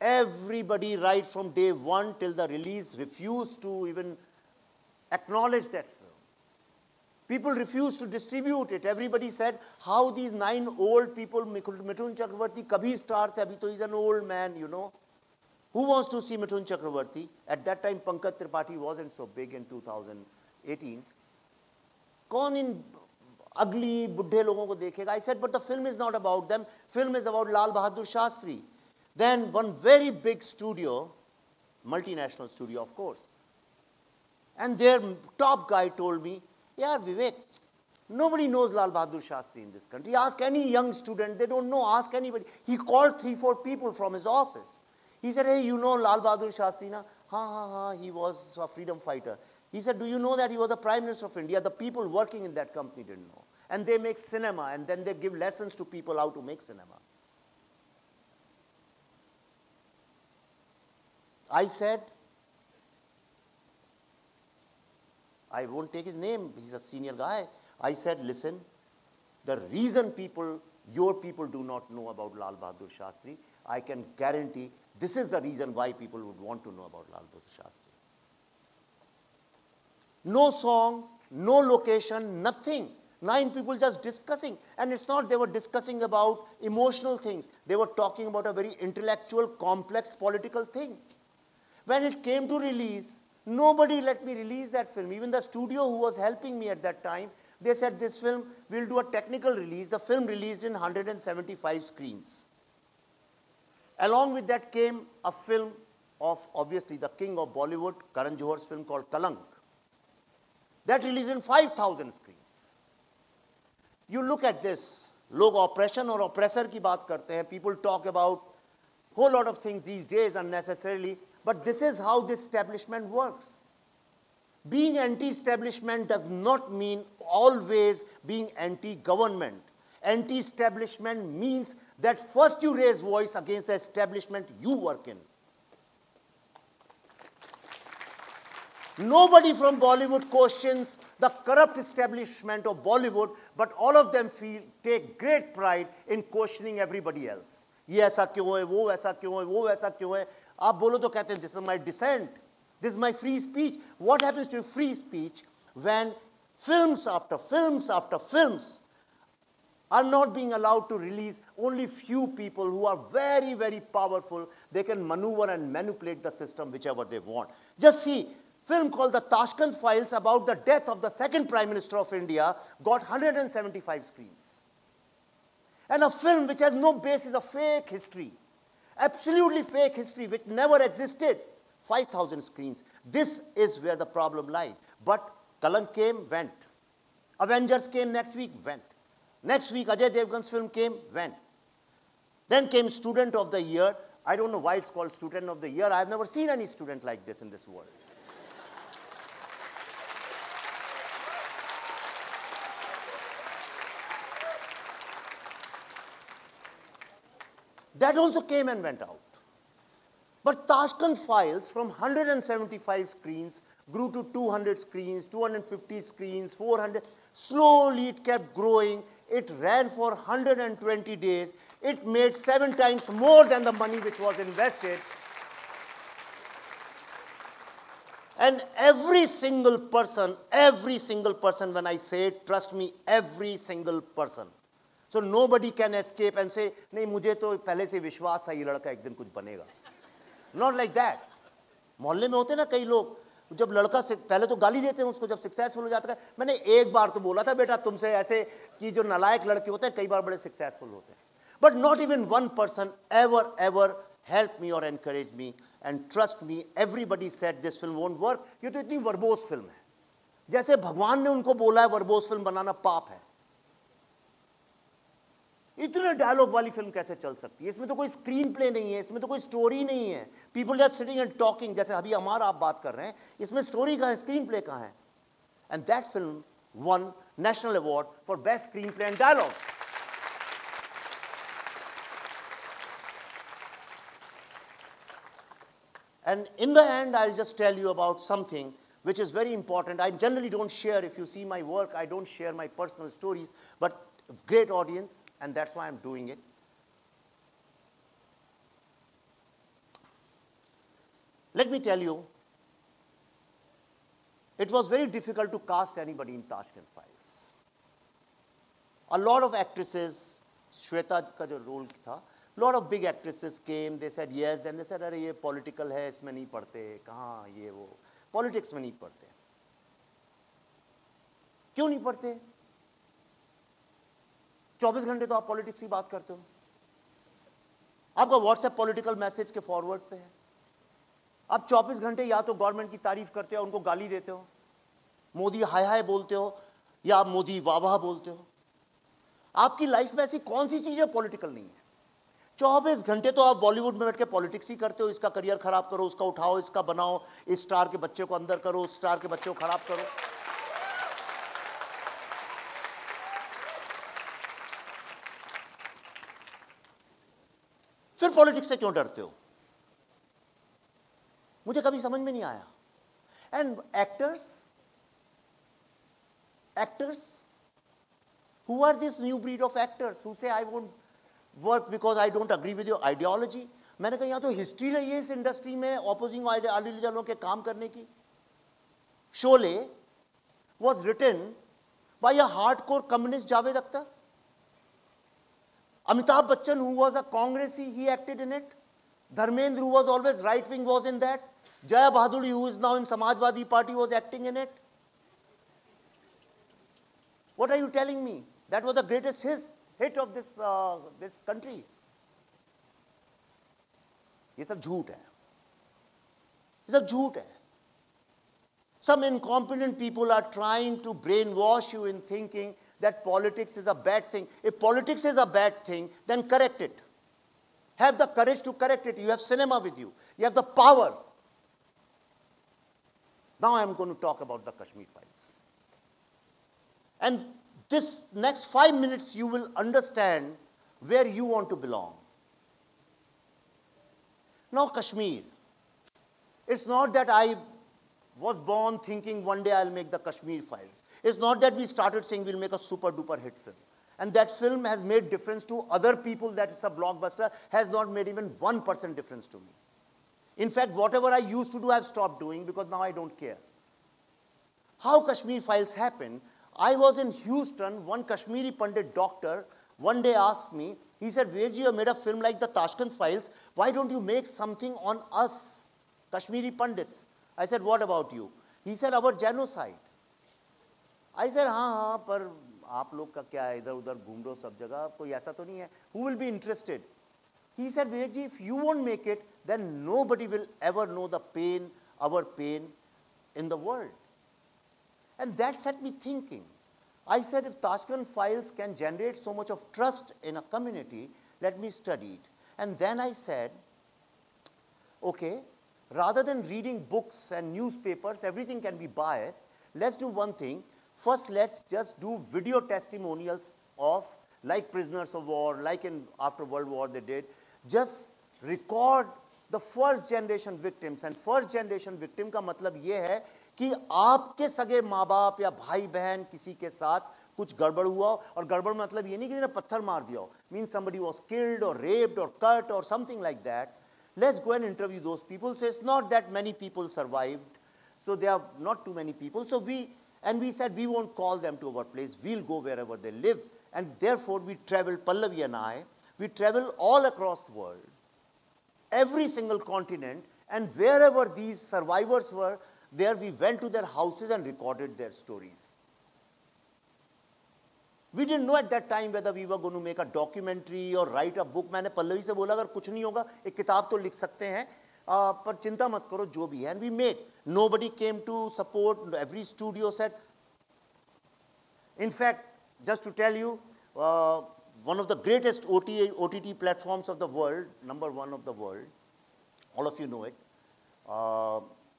Everybody, right from day one till the release, refused to even acknowledge that film. People refused to distribute it. Everybody said, how these 9 old people, Mithun Chakravarti, kabhi star the, abhi to he's an old man, you know. Who wants to see Mithun Chakravarti? At that time, Pankaj Tripathi wasn't so big in 2018. कौन इन ugly बुढ़े लोगों को देखेगा? I said, but the film is not about them. Film is about Lal Bahadur Shastri. Then one very big studio, multinational studio, of course, and their top guy told me, yeah, Vivek, nobody knows Lal Bahadur Shastri in this country. Ask any young student, they don't know. Ask anybody. He called 3-4 people from his office. He said, hey, you know Lal Bahadur Shastri, na? Ha, he was a freedom fighter. He said, do you know that he was the Prime Minister of India? The people working in that company didn't know. And they make cinema, and then they give lessons to people how to make cinema. I said, I won't take his name, he's a senior guy. I said, listen, the reason your people do not know about Lal Bahadur Shastri, I can guarantee this is the reason why people would want to know about Lal Bahadur Shastri. No song, no location, nothing. 9 people just discussing. And it's not they were discussing about emotional things. They were talking about a very intellectual, complex political thing. When it came to release, nobody let me release that film. Even the studio who was helping me at that time, they said this film, we'll do a technical release. The film released in 175 screens. Along with that came a film of, obviously, the king of Bollywood, Karan Johar's film called Kalank. That released in 5,000 screens. You look at this, log oppression or oppressor ki baat karte hain. People talk about whole lot of things these days unnecessarily, but this is how this establishment works. Being anti-establishment does not mean always being anti-government. Anti-establishment means that first you raise voice against the establishment you work in. Nobody from Bollywood questions the corrupt establishment of Bollywood, but all of them take great pride in questioning everybody else. ये ऐसा क्यों है, वो ऐसा क्यों है, वो ऐसा क्यों है? आप बोलो तो कहते हैं, this is my dissent, this is my free speech. What happens to free speech when films after films after films are not being allowed to release? Only few people who are very, very powerful, they can maneuver and manipulate the system whichever they want. Just see, film called The Tashkent Files about the death of the second Prime Minister of India got 175 screens. And a film which has no basis of fake history, absolutely fake history which never existed, 5,000 screens. This is where the problem lies. But Kalank came, went. Avengers came next week, went. Next week, Ajay Devgan's film came, went. Then came Student of the Year. I don't know why it's called Student of the Year. I've never seen any student like this in this world. That also came and went out. But Tashkent Files from 175 screens grew to 200 screens, 250 screens, 400. Slowly it kept growing. It ran for 120 days. It made 7 times more than the money which was invested. And every single person, when I say it, trust me, every single person. So nobody can escape and say, नहीं मुझे तो पहले से विश्वास था ये लड़का एक दिन कुछ बनेगा. Not like that. मोहल्ले में होते ना कई लोग जब लड़का से पहले तो गाली देते हैं उसको जब सक्सेसफुल हो जाता है. मैंने एक बार तो बोला था बेटा तुमसे ऐसे कि जो नालायक लड़के होते हैं कई बार बड़े सक्सेसफुल होते हैं. But not even one person ever helped me or encouraged me. And trust me, everybody said this film won't work. ये तो इतनी वर्बोस फिल्म है. जैसे भगवान ने उनको बोला है वर्बोस फिल्म बनाना पाप है. इतने डायलॉग वाली फिल्म कैसे चल सकती है? इसमें तो कोई स्क्रीन प्ले नहीं है, इसमें तो कोई स्टोरी नहीं है. People just sitting and talking, जैसे अभी हमारा आप बात कर रहे हैं. इसमें स्टोरी कहाँ है, स्क्रीन प्ले कहाँ है? And that film won national award for best screenplay and dialogue. And in the end, I'll just tell you about something which is very important. I generally don't share, if you see my work, I don't share my personal stories, but great audience, and that's why I'm doing it. Let me tell you, it was very difficult to cast anybody in Tashkent Files. A lot of actresses, Shweta का जो role था, lot of big actresses came, they said yes, then they said, अरे ये political है, इसमें नहीं पढ़ते, कहाँ ये वो, politics में नहीं पढ़ते. क्यों नहीं पढ़ते? 24 घंटे तो आप पॉलिटिक्स की बात करते हो. आपका व्हाट्सएप पॉलिटिकल मैसेज के फॉरवर्ड पे है. आप 24 घंटे या तो गवर्नमेंट की तारीफ करते हो, उनको गाली देते हो, मोदी हाय हाय बोलते हो, या आप मोदी वाह वाह बोलते हो. आपकी लाइफ में ऐसी कौन सी चीज है पॉलिटिकल नहीं है? 24 घंटे तो आप बॉलीवुड में बैठ के पॉलिटिक्स ही करते हो. इसका करियर खराब करो, उसका उठाओ, इसका बनाओ, इस स्टार के बच्चे को अंदर करो, उस स्टार के बच्चे को खराब करो. फिर पॉलिटिक्स से क्यों डरते हो? मुझे कभी समझ में नहीं आया. And actors who are this new breed of actors who say I won't work because I don't agree with your ideology. मैंने कहा यहाँ तो हिस्ट्री रही है इस इंडस्ट्री में ऑपोजिंग आइडियोलॉजियों के काम करने की. Sholay was written by a hardcore communist Javed Akhtar. Amitabh Bachchan, who was a Congressy, he acted in it. Dharmendra, who was always right wing, was in that. Jaya Bahaduri, who is now in Samajwadi Party, was acting in it. What are you telling me? That was the greatest hit of this country. ये सब झूठ है. ये सब झूठ है. Some incompetent people are trying to brainwash you in thinking that politics is a bad thing. If politics is a bad thing, then correct it. Have the courage to correct it. You have cinema with you. You have the power. Now I am going to talk about the Kashmir files. And this next 5 minutes you will understand where you want to belong. Now Kashmir. It's not that I was born thinking one day I'll make the Kashmir files. It's not that we started saying we'll make a super duper hit film. And that film has made difference to other people, that it's a blockbuster, has not made even 1% difference to me. In fact, whatever I used to do, I've stopped doing because now I don't care. How Kashmir files happened, I was in Houston, one Kashmiri Pandit doctor one day asked me, he said, Vivek ji, you made a film like the Tashkent files, why don't you make something on us, Kashmiri Pandits? I said, what about you? He said, our genocide. I said, हाँ, पर आप लोग का क्या है, इधर उधर घूम रहे हो सब जगह, कोई ऐसा तो नहीं है. Who will be interested? He said, Vivek ji, if you won't make it, then nobody will ever know the pain, our pain in the world. And that set me thinking. I said, if Tashkent files can generate so much of trust in a community, let me study it. And then I said, okay, rather than reading books and newspapers, everything can be biased. Let's do one thing. First, let's just do video testimonials of, like prisoners of war, like after World War they did. Just record the first generation victims. And first generation victim का मतलब ये है कि आपके सगे माँ बाप या भाई बहन किसी के साथ कुछ गड़बड़ हुआ, और गड़बड़ मतलब ये नहीं कि पत्थर मार दिया हो. Means somebody was killed or raped or cut or something like that. Let's go and interview those people. So it's not that many people survived. So there are not too many people. So we said we won't call them to our place. We'll go wherever they live. And therefore we traveled, Pallavi and I, we traveled all across the world, every single continent, and wherever these survivors were, there we went to their houses and recorded their stories. We didn't know at that time whether we were going to make a documentary or write a book. मैंने पल्लवी से बोला अगर कुछ नहीं होगा एक किताब तो लिख सकते हैं, पर चिंता मत करो जो भी है. And we made. Nobody came to support. Every studio said. In fact, just to tell you, one of the greatest OTT platforms of the world, number one of the world, all of you know it.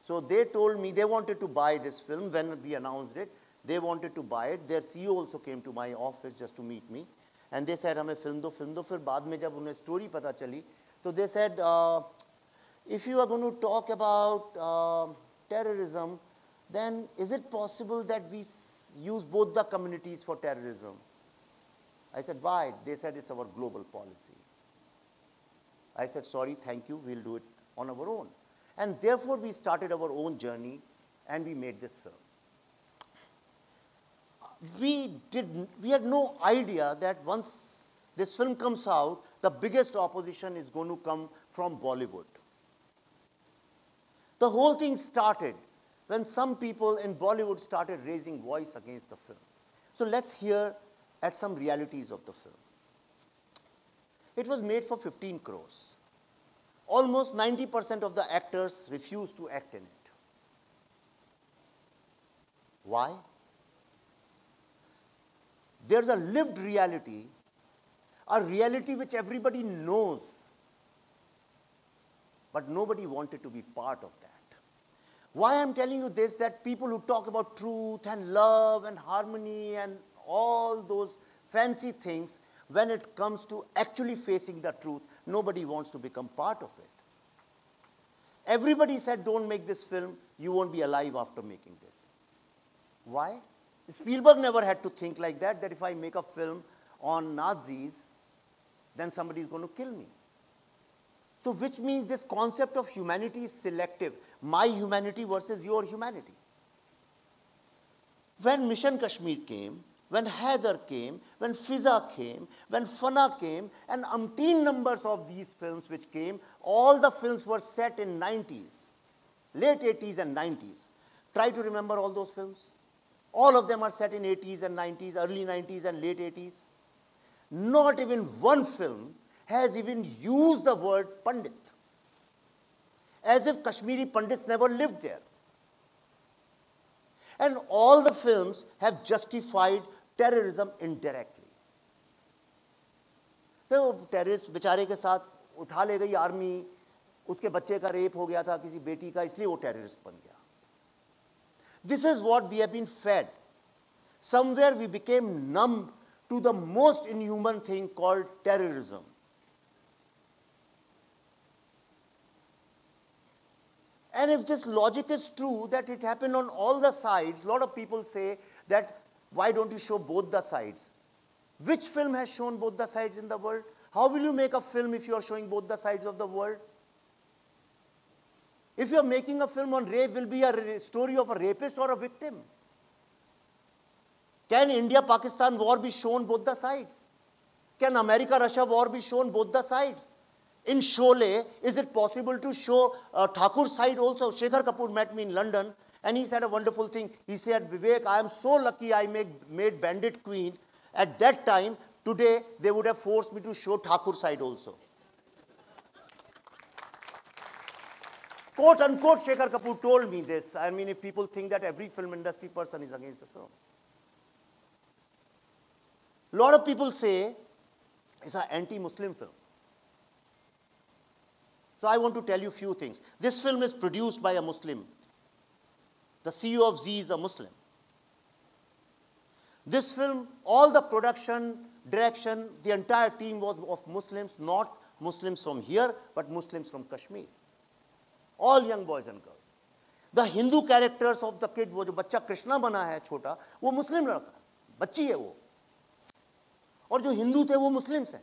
So they told me they wanted to buy this film when we announced it. They wanted to buy it. Their CEO also came to my office just to meet me. And they said, हमें film दो. फिर बाद में जब उन्हें story पता चली, तो they said, if you are going to talk about terrorism, then is it possible that we use both the communities for terrorism? I said, why? They said, it's our global policy. I said, sorry, thank you, we'll do it on our own. And therefore, we started our own journey and we made this film. We had no idea that once this film comes out, the biggest opposition is going to come from Bollywood. The whole thing started when some people in Bollywood started raising voice against the film. So let's hear at some realities of the film. It was made for 15 crores. Almost 90% of the actors refused to act in it. Why? There's a lived reality, a reality which everybody knows, but nobody wanted to be part of that. Why I'm telling you this, that people who talk about truth and love and harmony and all those fancy things, when it comes to actually facing the truth, nobody wants to become part of it. Everybody said, don't make this film, you won't be alive after making this. Why? Spielberg never had to think like that, that if I make a film on Nazis, then somebody is going to kill me. So which means this concept of humanity is selective. My humanity versus your humanity. When Mission Kashmir came, when Haider came, when Fiza came, when Fana came, and umpteen numbers of these films which came, all the films were set in 90s, late 80s and 90s. Try to remember all those films. All of them are set in 80s and 90s, early 90s and late 80s. Not even one film has even used the word Pandit, as if Kashmiri Pandits never lived there. And all the films have justified terrorism indirectly. तो terrorist बेचारे के साथ उठा ले गई army, उसके बच्चे का रेप हो गया था किसी बेटी का, इसलिए वो terrorist बन गया. This is what we have been fed. Somewhere we became numb to the most inhuman thing called terrorism. And if this logic is true, that it happened on all the sides, a lot of people say that, why don't you show both the sides? Which film has shown both the sides in the world? How will you make a film if you are showing both the sides of the world? If you are making a film on rape, will be a story of a rapist or a victim? Can India-Pakistan war be shown both the sides? Can America-Russia war be shown both the sides? In Sholay, is it possible to show Thakur's side also? Shekhar Kapoor met me in London and he said a wonderful thing. He said, Vivek, I am so lucky I made Bandit Queen. At that time, today, they would have forced me to show Thakur's side also. Quote unquote, Shekhar Kapoor told me this. I mean, if people think that every film industry person is against the film. A lot of people say it's an anti-Muslim film. So I want to tell you a few things. This film is produced by a Muslim. The CEO of Z is a Muslim. This film, all the production, direction, the entire team was of Muslims, not Muslims from here, but Muslims from Kashmir. All young boys and girls. The Hindu characters of the kid, वो जो बच्चा कृष्णा बना है छोटा, वो मुस्लिम लड़का, बच्ची है वो. और जो हिंदू थे वो मुस्लिम्स हैं.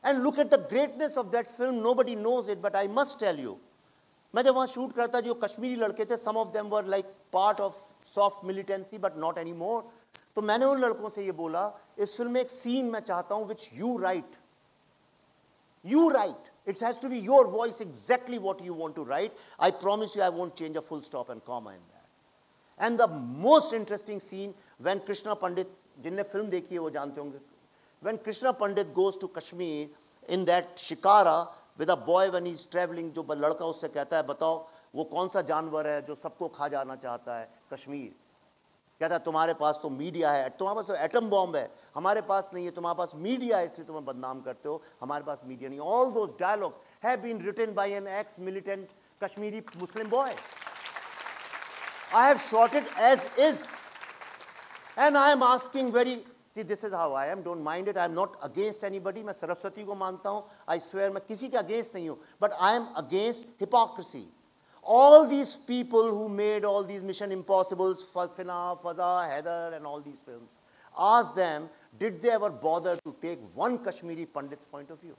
And look at the greatness of that film. Nobody knows it, but I must tell you. मैं जब वहाँ शूट करता जो कश्मीरी लड़के थे, some of them were like part of soft militancy, but not anymore. तो मैंने उन लड़कों से ये बोला, इस फिल्म में एक scene मैं चाहता हूँ which you write. You write. It has to be your voice, exactly what you want to write. I promise you I won't change a full stop and comma in that. And the most interesting scene, when Krishna Pandit, जिनने film देखी है वो जानते होंगे, when Krishna Pandit goes to Kashmir in that shikara with a boy when he's traveling, जो लड़का उससे कहता है, बताओ वो कौन सा जानवर है जो सबको खा जाना चाहता है, कश्मीर. कहता है तुम्हारे पास तो मीडिया है, तुम्हारे पास तो एटम बॉम्ब है, हमारे पास नहीं है, तुम्हारे पास मीडिया है इसलिए तुम्हें बदनाम करते हो, हमारे पास मीडिया नहीं. All those dialogues have been written by an ex-militant Kashmiri Muslim boy. I have shot it as is. And I am asking very, see, this is how I am, don't mind it, I am not against anybody, मैं सरस्वती को मानता हूँ, I swear मैं किसी के against नहीं हूँ, but I am against hypocrisy. All these people who made all these Mission Impossibles, Fina, Faza, Haider and all these films, ask them, did they ever bother to take one Kashmiri Pandit's point of view?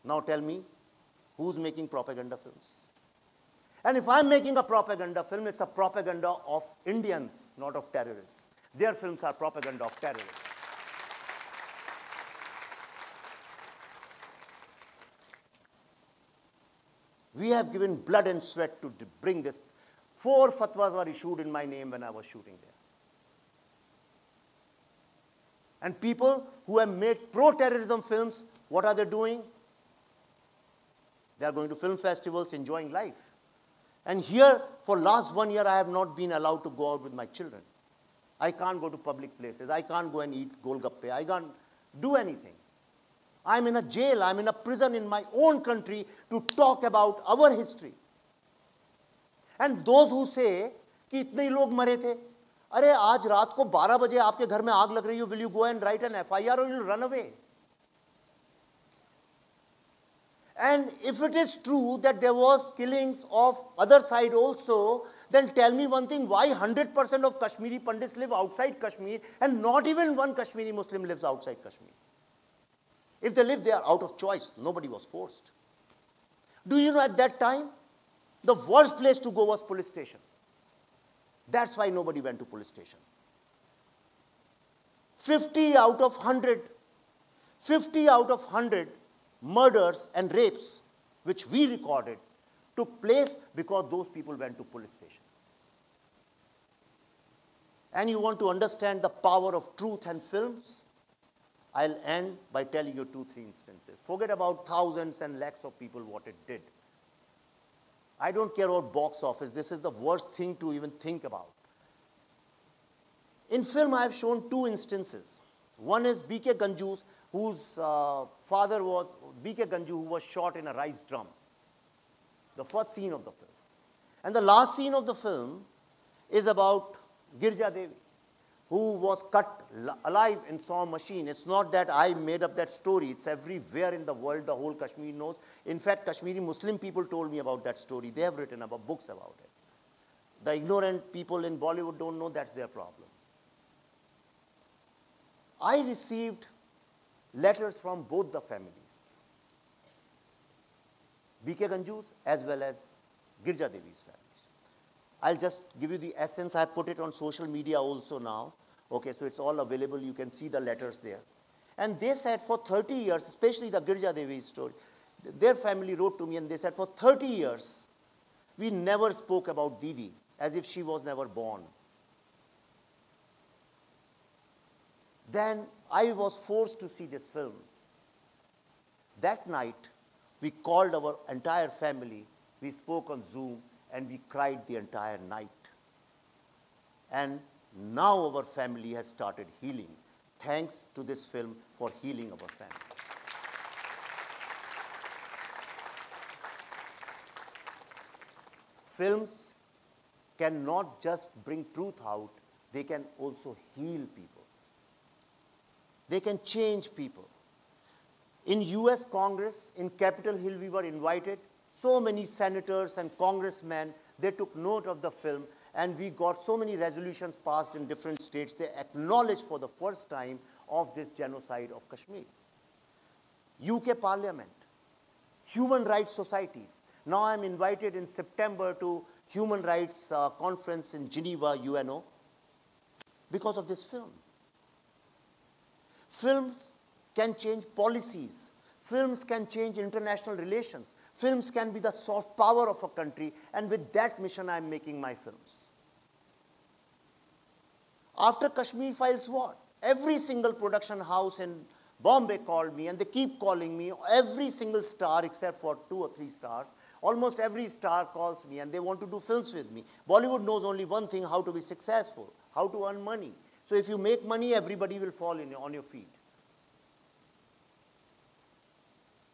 Now tell me, who's making propaganda films? And if I'm making a propaganda film, it's a propaganda of Indians, not of terrorists. Their films are propaganda of terrorists. We have given blood and sweat to bring this. 4 fatwas were issued in my name when I was shooting there. And people who have made pro-terrorism films, what are they doing? They are going to film festivals, enjoying life. And here, for last 1 year, I have not been allowed to go out with my children. I can't go to public places. I can't go and eat golgappe. I can't do anything. I'm in a jail. I'm in a prison in my own country to talk about our history. And those who say कि इतने ही लोग मरे थे, अरे आज रात को 12 बजे आपके घर में आग लग रही हो, will you go and write an FIR or you'll run away? And if it is true that there was killings of other side also, then tell me one thing, why 100% of Kashmiri Pandits live outside Kashmir and not even one Kashmiri Muslim lives outside Kashmir? If they live, they are out of choice. Nobody was forced. Do you know at that time, the worst place to go was police station. That's why nobody went to police station. 50 out of 100 murders and rapes, which we recorded, took place because those people went to police station. And you want to understand the power of truth and films? I'll end by telling you 2-3 instances. Forget about thousands and lakhs of people what it did. I don't care about box office. This is the worst thing to even think about. In film, I have shown 2 instances. One is B.K. Ganju's, whose father was B.K. Ganju, who was shot in a rice drum. The first scene of the film. And the last scene of the film is about Girja Devi, who was cut alive in saw machine. It's not that I made up that story. It's everywhere in the world. The whole Kashmir knows. In fact, Kashmiri Muslim people told me about that story. They have written about books about it. The ignorant people in Bollywood don't know, that's their problem. I received letters from both the families, B.K. Ganju's as well as Girja Devi's families. I'll just give you the essence. I put it on social media also now. Okay, so it's all available. You can see the letters there. And they said for 30 years, especially the Girja Devi story, their family wrote to me and they said for 30 years, we never spoke about Didi as if she was never born. Then I was forced to see this film. That night, we called our entire family. We spoke on Zoom and we cried the entire night. And now our family has started healing. Thanks to this film for healing our family. Films cannot just bring truth out, they can also heal people. They can change people. In US Congress, in Capitol Hill, we were invited. So many senators and congressmen, they took note of the film, and we got so many resolutions passed in different states. They acknowledged for the first time of this genocide of Kashmir. UK Parliament, human rights societies. Now I'm invited in September to Human Rights Conference in Geneva, UNO, because of this film. Films can change policies. Films can change international relations. Films can be the soft power of a country, and with that mission, I'm making my films. After Kashmir Files, what? Every single production house in Bombay called me, and they keep calling me. Every single star, except for 2 or 3 stars, almost every star calls me, and they want to do films with me. Bollywood knows only one thing, how to be successful, how to earn money. So if you make money, everybody will fall on your feet.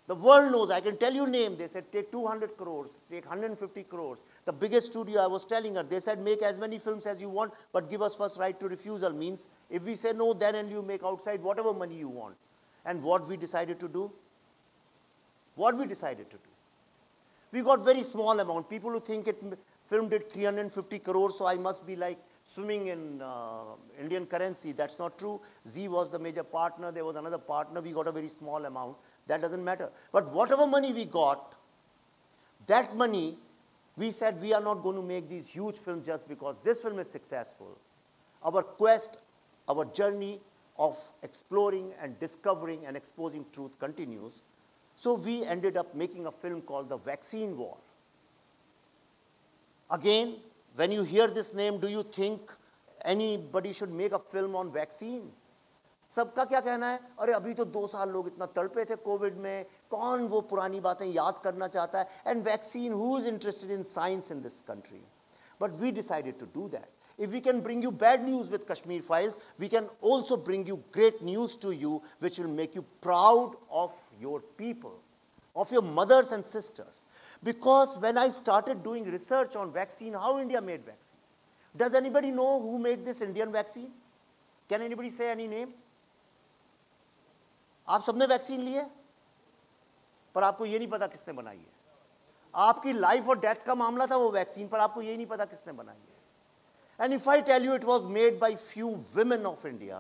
The world knows. I can tell you name. They said, take 200 crores, take 150 crores. The biggest studio, I was telling her, they said, make as many films as you want, but give us first right to refusal. Means, if we say no, then and you make outside whatever money you want. And what we decided to do? What we decided to do? We got very small amount. People who think film did 350 crores, so I must be like swimming in Indian currency. That's not true. Z was the major partner. There was another partner. We got a very small amount. That doesn't matter. But whatever money we got, that money, we said we are not going to make these huge films just because this film is successful. Our quest our journey of exploring and discovering and exposing truth continues. So we ended up making a film called The Vaccine War. Again, when you hear this name, do you think anybody should make a film on vaccine? सबका क्या कहना है? अरे अभी तो 2 साल लोग इतना तड़पे थे कोविड में, कौन वो पुरानी बातें याद करना चाहता है? And vaccine, who is interested in science in this country? But we decided to do that. If we can bring you bad news with Kashmir Files, we can also bring you great news to you, which will make you proud of your people, of your mothers and sisters. Because when I started doing research on vaccine, how India made vaccine. Does anybody know who made this Indian vaccine? Can anybody say any name? आप सबने vaccine लिए, पर आपको ये नहीं पता किसने बनाई है. आपकी लाइफ और डेथ का मामला था वो वैक्सीन, पर आपको ये नहीं पता किसने बनाई है. And if I tell you it was made by few women of India,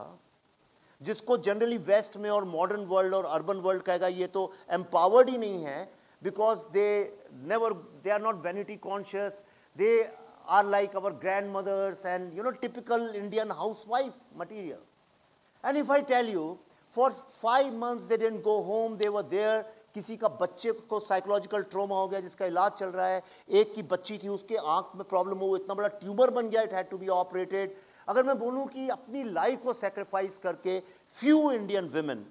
जिसको जनरली वेस्ट में और मॉडर्न वर्ल्ड और अर्बन वर्ल्ड कहेगा ये तो एम्पावर्ड ही नहीं है, because they are not vanity conscious, they are like our grandmothers and typical Indian housewife material. And if I tell you, for 5 months they didn't go home, they were there. किसी का बच्चे को psychological trauma हो गया जिसका इलाज चल रहा है, एक की बच्ची थी उसके आंख में प्रॉब्लम हो, इतना बड़ा ट्यूमर बन गया, it had to be operated. अगर मैं बोलूं कि अपनी लाइफ को सैक्रिफाइस करके few Indian women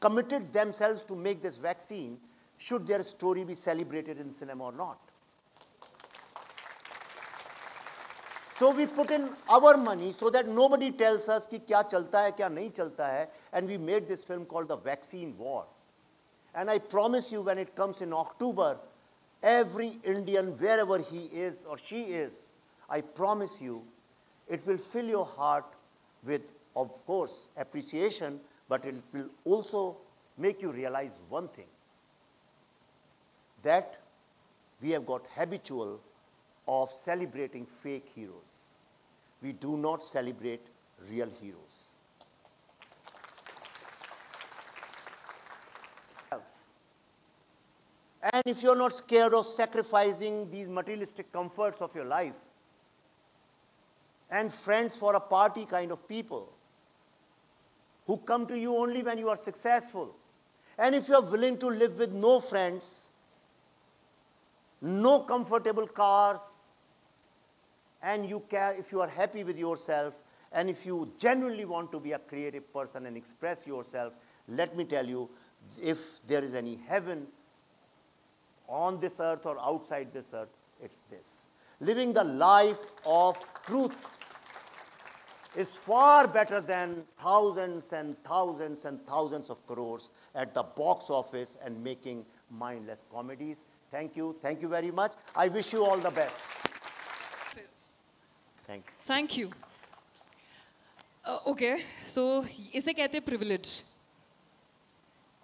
committed themselves to make this vaccine, should their story be celebrated in cinema or not? So we put in our money so that nobody tells us कि क्या चलता है क्या नहीं चलता है, and we made this film called The Vaccine War. And I promise you, when it comes in October, every Indian, wherever he is or she is, I promise you, it will fill your heart with, of course, appreciation, but it will also make you realize one thing, that we have got habitual of celebrating fake heroes. We do not celebrate real heroes. And if you're not scared of sacrificing these materialistic comforts of your life and friends for a party kind of people who come to you only when you are successful, and if you're willing to live with no friends, no comfortable cars, and if you are happy with yourself, and if you genuinely want to be a creative person and express yourself, let me tell you, if there is any heaven on this earth or outside this earth, it's this. Living the life of truth is far better than thousands and thousands and thousands of crores at the box office and making mindless comedies. Thank you very much. I wish you all the best. Thank you. Thank you. Okay, so इसे कहते हैं privilege.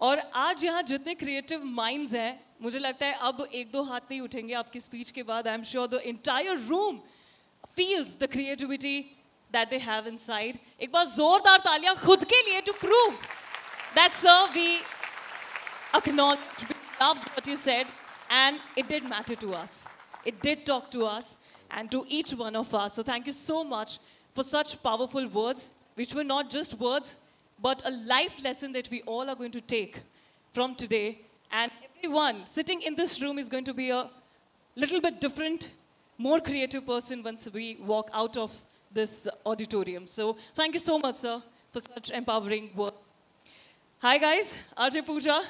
और आज यहाँ जितने creative minds हैं, मुझे लगता है अब 1-2 हाथ नहीं उठेंगे आपकी speech के बाद. I'm sure the entire room feels the creativity that they have inside. एक बार जोरदार तालियां खुद के लिए to prove that, sir, we acknowledge, we loved what you said, and it did matter to us. It did talk to us and to each one of us. So thank you so much for such powerful words, which were not just words, but a life lesson that we all are going to take from today. And everyone sitting in this room is going to be a little bit different, more creative person once we walk out of this auditorium. So thank you so much, sir, for such empowering words. Hi guys, RJ Pooja,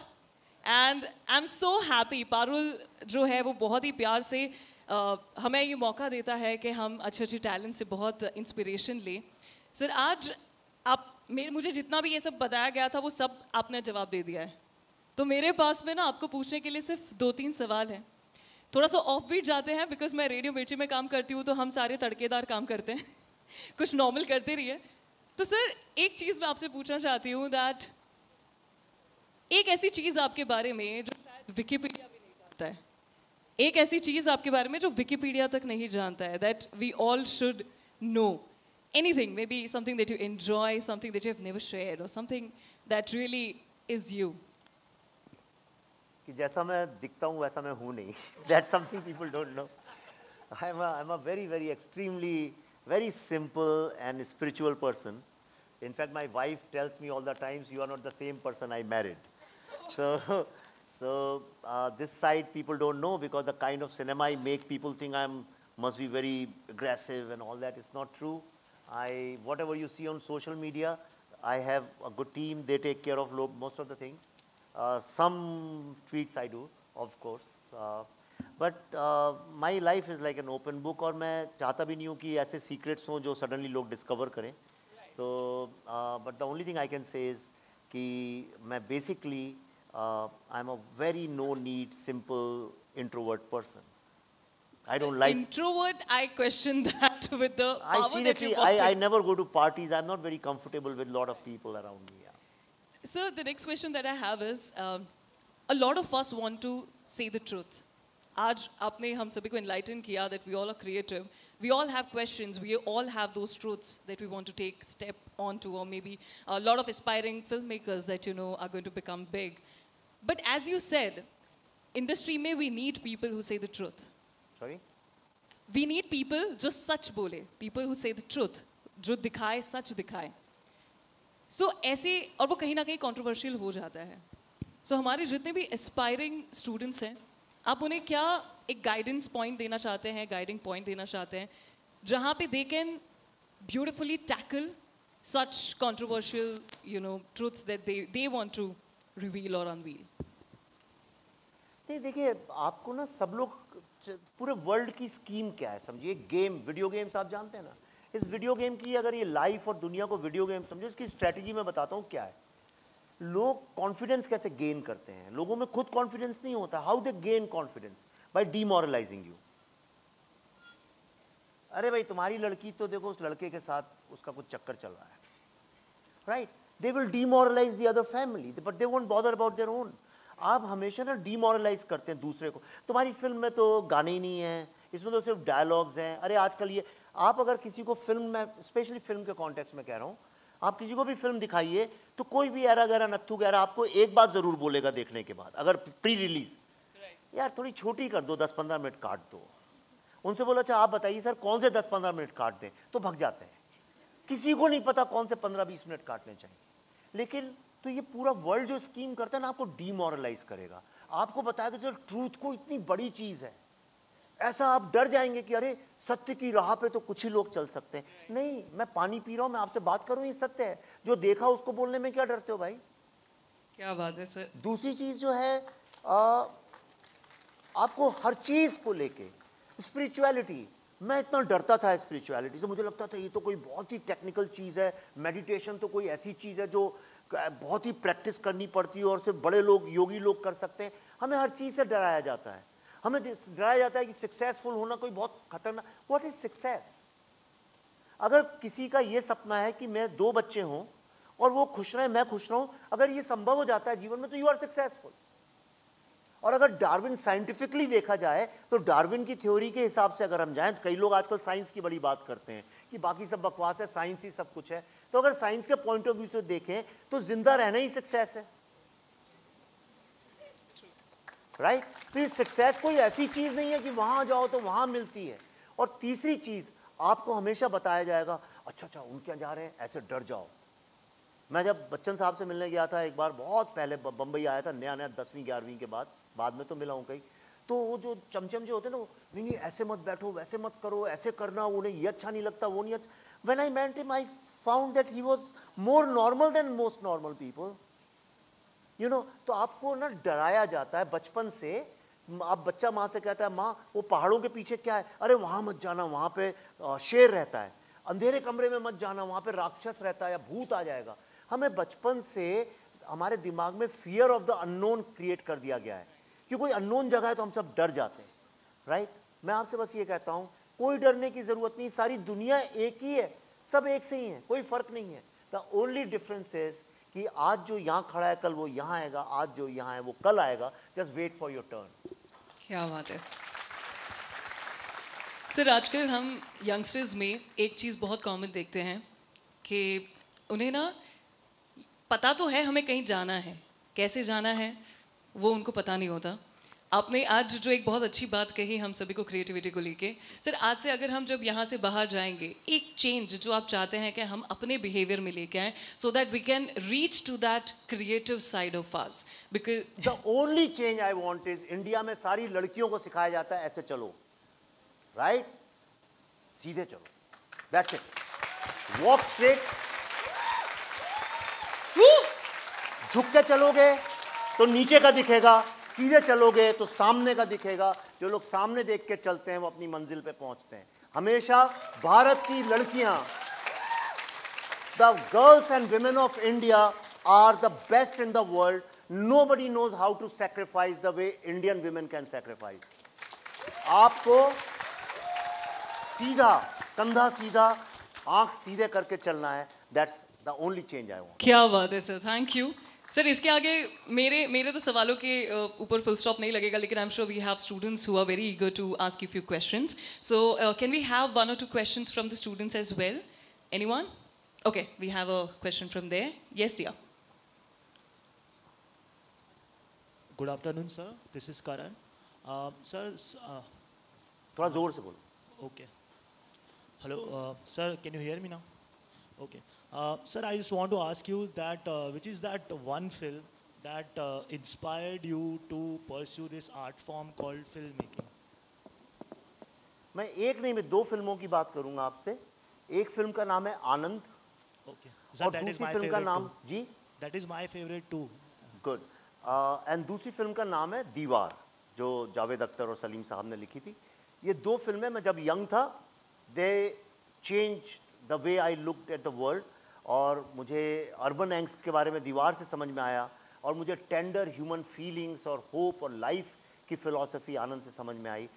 and I'm so happy. Parul जो है वो बहुत ही प्यार से हमें ये मौका देता है कि हम अच्छे टैलेंट से बहुत इंस्पिरेशन लें. सर आज मुझे जितना भी ये सब बताया गया था वो सब आपने जवाब दे दिया है. तो मेरे पास में ना आपको पूछने के लिए सिर्फ 2-3 सवाल हैं. थोड़ा सा ऑफ बीट जाते हैं बिकॉज मैं रेडियो मिर्ची में काम करती हूँ तो हम सारे तड़केदार काम करते हैं. कुछ नॉर्मल करते रहिए. तो सर एक चीज़ मैं आपसे पूछना चाहती हूँ दैट एक ऐसी चीज़ आपके बारे में जो शायद विकिपीडिया भी नहीं जानता है, एक ऐसी चीज़ आपके बारे में जो विकिपीडिया तक नहीं जानता है, that we all should know. Anything, maybe something that you enjoy, something that you have never shared, or something that really is you. कि जैसा मैं दिखता हूँ वैसा मैं हूँ नहीं. That's something people don't know. I'm a very extremely very simple and spiritual person. In fact, my wife tells me all the times, you are not the same person I married. So, this side people don't know, because the kind of cinema I make, people think must be very aggressive and all that. It's not true. Whatever you see on social media, I have a good team. They take care of most of the things. Some tweets I do, of course. But my life is like an open book, और मैं चाहता भी नहीं हूँ कि ऐसे secrets हों जो suddenly लोग discover करें. So, but the only thing I can say is कि मैं basically I'm a very no-need, simple introvert person. I don't like introvert. I question that with the power that you seriously, I never go to parties. I'm not very comfortable with a lot of people around me. Yeah. So the next question that I have is, a lot of us want to say the truth. आज आपने हम सभी को enlighten किया that we all are creative. We all have questions. We all have those truths that we want to take step onto, or maybe a lot of aspiring filmmakers that you know are going to become big. But as you said, industry में we need people who say the truth. Sorry? We need people जो सच बोले, people who say the truth, जो दिखाए सच दिखाए. So ऐसे, और वो कहीं ना कहीं controversial हो जाता है. So हमारे जितने भी aspiring students हैं, आप उन्हें क्या एक guidance point देना चाहते हैं, guiding point देना चाहते हैं, जहाँ पे they can beautifully tackle such controversial, you know, truths that they want to reveal or unveil. नहीं, देखिए, आपको ना सब लोग पूरे वर्ल्ड की स्कीम क्या है समझिए. गेम, वीडियो गेम्स आप जानते हैं ना. इस वीडियो गेम की अगर ये लाइफ और दुनिया को वीडियो गेम समझो, इसकी स्ट्रेटजी मैं बताता हूँ क्या है. लोग कॉन्फिडेंस कैसे गेन करते हैं. लोगों में खुद कॉन्फिडेंस नहीं होता. How they gain confidence? By demoralising you. अरे भाई, तुम्हारी लड़की तो देखो, उस लड़के के साथ उसका कुछ चक्कर चल रहा है, right. They will demoralise the other family, but they won't bother about their own. आप हमेशा ना डीमोरलाइज करते हैं दूसरे को. तुम्हारी फिल्म में तो गाने ही नहीं है, इसमें तो सिर्फ डायलॉग्स हैं. अरे आजकल ये, आप अगर किसी को फिल्म में, स्पेशली फिल्म के कॉन्टेक्स्ट में कह रहा हूँ, आप किसी को भी फिल्म दिखाइए तो कोई भी ऐरा गैरा नत्थू गैरा आपको एक बात जरूर बोलेगा देखने के बाद, अगर प्री रिलीज, यार थोड़ी छोटी कर दो, 10-15 मिनट काट दो. उनसे बोला, अच्छा आप बताइए सर कौन से 10-15 मिनट काट दें, तो भाग जाते हैं. किसी को नहीं पता कौन से 15-20 मिनट काटने चाहिए. लेकिन तो ये पूरा वर्ल्ड जो स्कीम करता है ना, आपको डीमोरलाइज करेगा. आपको बताएगा कि ट्रूथ को इतनी बड़ी चीज है, ऐसा आप डर जाएंगे कि अरे सत्य की राह पे तो कुछ ही लोग चल सकते हैं. नहीं, मैं पानी पी रहा हूं, मैं आपसे बात करूं, ये सत्य है. जो देखा उसको बोलने में क्या डरते हो भाई? क्या बात है सर. दूसरी चीज जो है, आपको हर चीज को लेके स्पिरिचुअलिटी, मैं इतना डरता था स्पिरिचुअलिटी से. मुझे लगता था ये तो कोई बहुत ही टेक्निकल चीज है. मेडिटेशन तो कोई ऐसी चीज है जो बहुत ही प्रैक्टिस करनी पड़ती है और सिर्फ बड़े लोग, योगी लोग कर सकते हैं. हमें हर चीज से डराया जाता है. हमें डराया जाता है कि सक्सेसफुल होना कोई बहुत खतरनाक. What is success? अगर किसी का ये सपना है कि मैं 2 बच्चे हों और वो खुश रहे, मैं खुश रहूं, अगर ये संभव हो जाता है जीवन में, तो यू आर सक्सेसफुल. और अगर डार्विन साइंटिफिकली देखा जाए, तो डार्विन की थ्योरी के हिसाब से अगर हम जाएं, तो कई लोग आजकल साइंस की बड़ी बात करते हैं कि बाकी सब बकवास है, साइंस ही सब कुछ है. तो अगर साइंस के पॉइंट ऑफ व्यू से देखें तो जिंदा रहना ही सक्सेस है, राइट. तो ये सक्सेस कोई ऐसी चीज नहीं है कि वहां जाओ तो वहां मिलती है. और तीसरी चीज, आपको हमेशा बताया जाएगा, अच्छा उनके जा रहे हैं, ऐसे डर जाओ. मैं जब बच्चन साहब से मिलने गया था एक बार, बहुत पहले बम्बई आया था, नया 10वीं 11वीं के बाद में तो मिला हूँ कहीं. तो वो जो चमचम जो होते हैं ना, नहीं ऐसे मत बैठो, वैसे मत करो, ऐसे करना, उन्हें ये अच्छा नहीं लगता, वो नहीं अच्छा. When I met him, I found that he was more normal than most normal people, you know. तो आपको ना डराया जाता है बचपन से. आप बच्चा माँ से कहता है, माँ वो पहाड़ों के पीछे क्या है? अरे वहाँ मत जाना, वहाँ पे शेर रहता है. अंधेरे कमरे में मत जाना, वहाँ पे राक्षस रहता है या भूत आ जाएगा. हमें बचपन से हमारे दिमाग में fear of the unknown create कर दिया गया है कि कोई अननोन जगह है तो हम सब डर जाते हैं, राइट. मैं आपसे बस ये कहता हूँ, कोई डरने की जरूरत नहीं. सारी दुनिया एक ही है, सब एक से ही है, कोई फर्क नहीं है. द ओनली डिफरेंस इज कि आज जो यहाँ खड़ा है कल वो यहाँ आएगा, आज जो यहाँ है वो कल आएगा. Just wait for your turn. क्या बात है सर. आजकल हम यंगस्टर्स में एक चीज़ बहुत कॉमन देखते हैं कि उन्हें ना पता तो है हमें कहीं जाना है, कैसे जाना है वो उनको पता नहीं होता, आपने आज जो एक बहुत अच्छी बात कही हम सभी को क्रिएटिविटी को लेके, सर आज से अगर हम जब यहाँ से बाहर जाएंगे, एक चेंज जो आप चाहते हैं कि हम अपने बिहेवियर में लेके आए, so that we can reach to that creative side of us, because the only change I want is, India में सारी लड़कियों को सिखाया जाता है ऐसे चलो, राइट? सीधे चलो, दैट्स इट, वॉक स्ट्रेट। झुक के चलोगे तो नीचे का दिखेगा, सीधे चलोगे तो सामने का दिखेगा। जो लोग सामने देख के चलते हैं वो अपनी मंजिल पे पहुंचते हैं। हमेशा भारत की लड़कियां, the girls and women of India are the best in the world. Nobody knows how to sacrifice the way Indian women can sacrifice. आपको सीधा, कंधा सीधा, आंख सीधे करके चलना है। That's the only change I want. क्या बात है सर, थैंक यू सर। इसके आगे मेरे तो सवालों के ऊपर फुल स्टॉप नहीं लगेगा, लेकिन I am sure we have students who are very eager to ask you few questions, so can we have one or two questions from the students as well? Anyone? Okay, we have a question from there. Yes dear. Good afternoon, sir. This is Karan. Sir, थोड़ा जोर से बोलो। okay. Hello, sir. Can you hear me now? Okay. Sir, I just want to ask you that which is that one film that inspired you to pursue this art form called filmmaking? मैं एक नहीं, मैं दो फिल्मों की बात करूंगा आपसे। एक फिल्म का नाम है आनंद, Okay. Sir, और that is दूसरी my फिल्म का favorite नाम too. जी That is my favorite too. Good, and दूसरी फिल्म का नाम है दीवार, जो जावेद अख्तर और सलीम साहब ने लिखी थी। ये दो फिल्में मैं जब यंग था, दे change the way I looked at the world, और मुझे अर्बन एंग्स्ट के बारे में दीवार से समझ में आया, और मुझे टेंडर ह्यूमन फीलिंग्स और होप और लाइफ की फ़िलॉसफी आनंद से समझ में आई।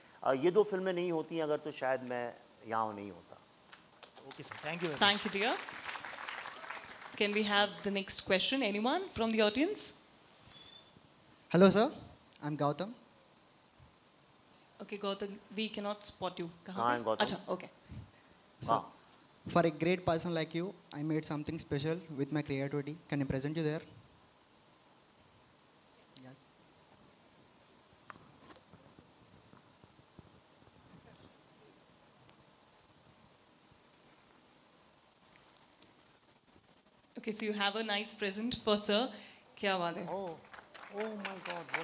ये दो फिल्में नहीं होती अगर, तो शायद मैं यहाँ नहीं होता। Okay, sir. Thank you very much. Thank you, dear. Can we have the next question? Anyone from the audience? Hello, sir. I'm Gautam. Okay, Gautam, we cannot spot you. कहाँ है गौतम? अच्छा, okay. Sir, for a great person like you, I made something special with my creativity. Can I present you there? Yes. Okay, so you have a nice present for sir. क्या बात है? Oh my God!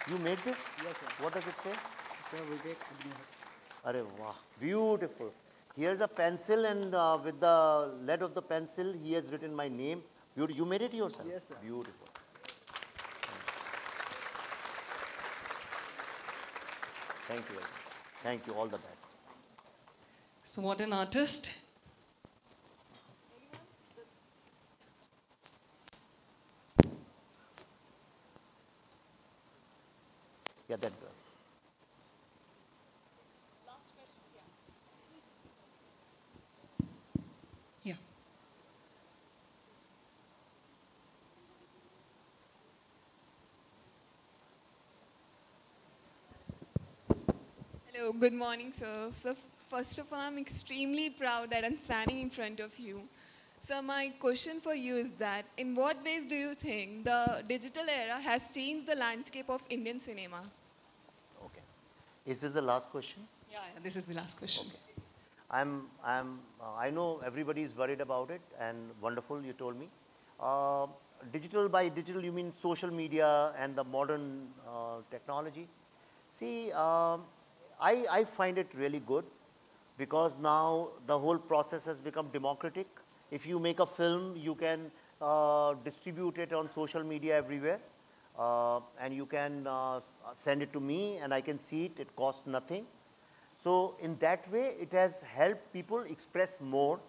You made this? Yes, sir. What does it say? Sir, Vivek Agnihotri. अरे वाह, beautiful. Here's a pencil, and with the lead of the pencil, he has written my name. You made it yourself? Yes, sir. Beautiful. Thank you very much. Thank you. All the best. So what an artist. Yeah, that girl. Yeah. Hello, good morning, sir. So, first of all, I'm extremely proud that I'm standing in front of you. So, my question for you is that, in what ways do you think the digital era has changed the landscape of Indian cinema? Okay. Is this the last question? Yeah, this is the last question. I know everybody is worried about it, and wonderful you told me. Digital, by digital you mean social media and the modern technology. See, I find it really good, because now the whole process has become democratic. If you make a film, you can distribute it on social media everywhere, and you can send it to me and I can see it. It costs nothing. So in that way, it has helped people express more,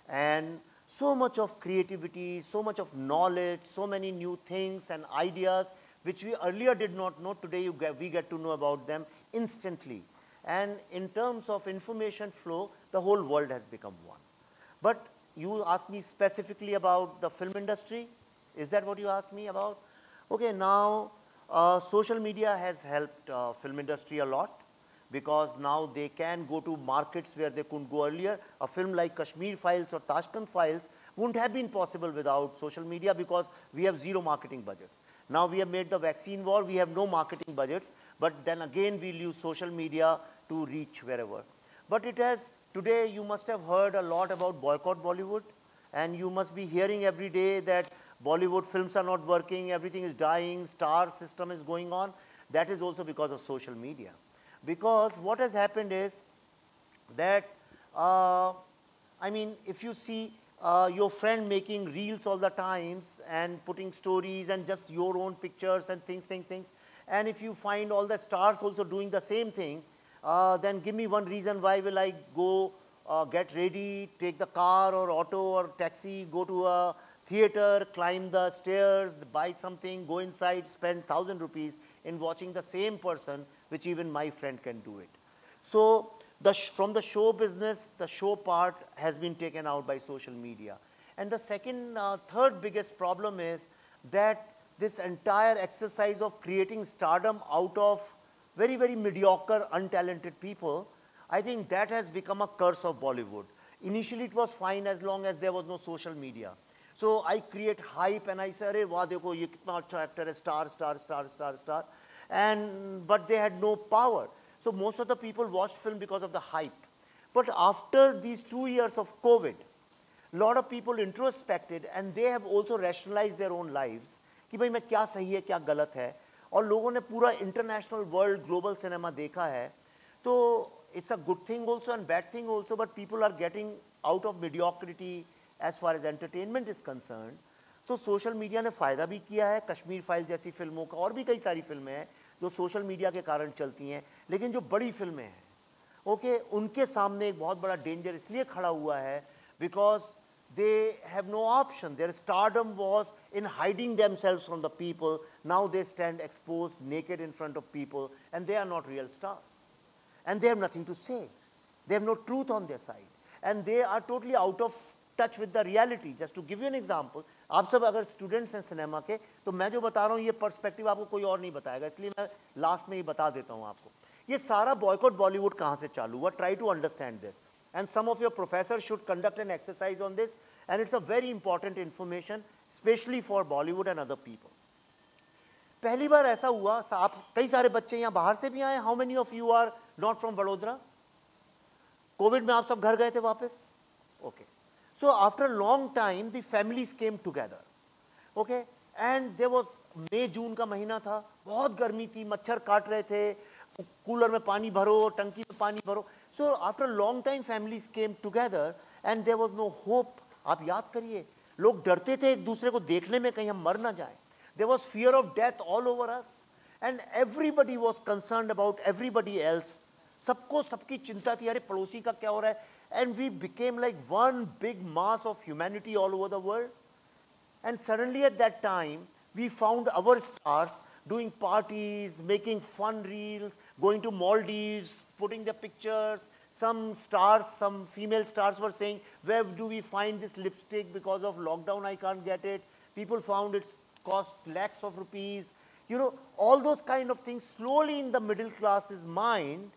and so much of creativity, so much of knowledge, so many new things and ideas which we earlier did not know. Today we get to know about them instantly. And in terms of information flow, the whole world has become one. But you asked me specifically about the film industry. Is that what you asked me about? Okay, now social media has helped film industry a lot, because now they can go to markets where they couldn't go earlier. A film like Kashmir Files or Tashkent Files wouldn't have been possible without social media, because we have zero marketing budgets. Now we have made the vaccine war, we have no marketing budgets, but then again we'll use social media to reach wherever. But it has, today you must have heard a lot about boycott Bollywood, and you must be hearing every day that Bollywood films are not working, everything is dying, star system is going on. That is also because of social media. Because what has happened is that, I mean, if you see your friend making reels all the times and putting stories and just your own pictures and things, and if you find all the stars also doing the same thing, then give me one reason why will I go get ready, take the car or auto or taxi, go to a theater, climb the stairs, buy something, go inside, spend 1,000 rupees in watching the same person, which even my friend can do it. So from the show business, the show part has been taken out by social media. And the second, third biggest problem is that this entire exercise of creating stardom out of very, very mediocre, untalented people, I think that has become a curse of Bollywood. Initially it was fine as long as there was no social media. So I create hype and I say, "Arey, wah, dekho, ye kitna acha actor hai, star." But they had no power. So most of the people watched film because of the hype. But after these 2 years of COVID, a lot of people introspected and they have also rationalized their own lives. कि भाई मैं क्या सही है, क्या गलत है, और लोगों ने पूरा international world, global cinema देखा है. तो it's a good thing also and bad thing also, but people are getting out of mediocrity as far as entertainment is concerned. So social media ने फ़ायदा भी किया है, कश्मीर फाइल जैसी फिल्मों का, और भी कई सारी फिल्में हैं जो सोशल मीडिया के कारण चलती हैं, लेकिन जो बड़ी फिल्में हैं, ओके, उनके सामने एक बहुत बड़ा डेंजर इसलिए खड़ा हुआ है because they have no option. Their stardom was in hiding themselves from the people. Now they stand exposed, naked in front of people, and they are not real stars. And they have nothing to say. They have no truth on their side. And they are totally out of touch with the reality. Just to give you an example, आप सब अगर students हैं cinema के, तो मैं जो बता रहा हूँ ये पर्सपेक्टिव आपको कोई और नहीं बताएगा, इसलिए मैं लास्ट में ही बता देता हूँ आपको. ये सारा बॉयकॉट बॉलीवुड कहाँ से चालू हुआ? Try to understand this. And some of your professors should conduct an exercise on this, and it's a very important information, especially for Bollywood and other people. पहली बार ऐसा हुआ, आप कई सारे बच्चे यहाँ बाहर से भी आए. How many of you are not from Vadodara? Covid में आप सब घर गए थे वापस? Okay. So after a long time, the families came together. Okay, and there was May June का महीना था, बहुत गर्मी थी, मच्छर काट रहे थे, कूलर में पानी भरो, टंकी में पानी भरो. So after a long time, families came together, and there was no hope. आप याद करिए, लोग डरते थे एक दूसरे को देखने में कहीं हम मर ना जाए. There was fear of death all over us, and everybody was concerned about everybody else. सबको सबकी चिंता थी, अरे पड़ोसी का क्या हो रहा है? And we became like one big mass of humanity all over the world. And suddenly at that time, we found our stars doing parties, making fun reels, going to Maldives, putting their pictures. Some stars, some female stars were saying, where do we find this lipstick? Because of lockdown, I can't get it. People found it cost lakhs of rupees. You know, all those kind of things slowly in the middle class's mind.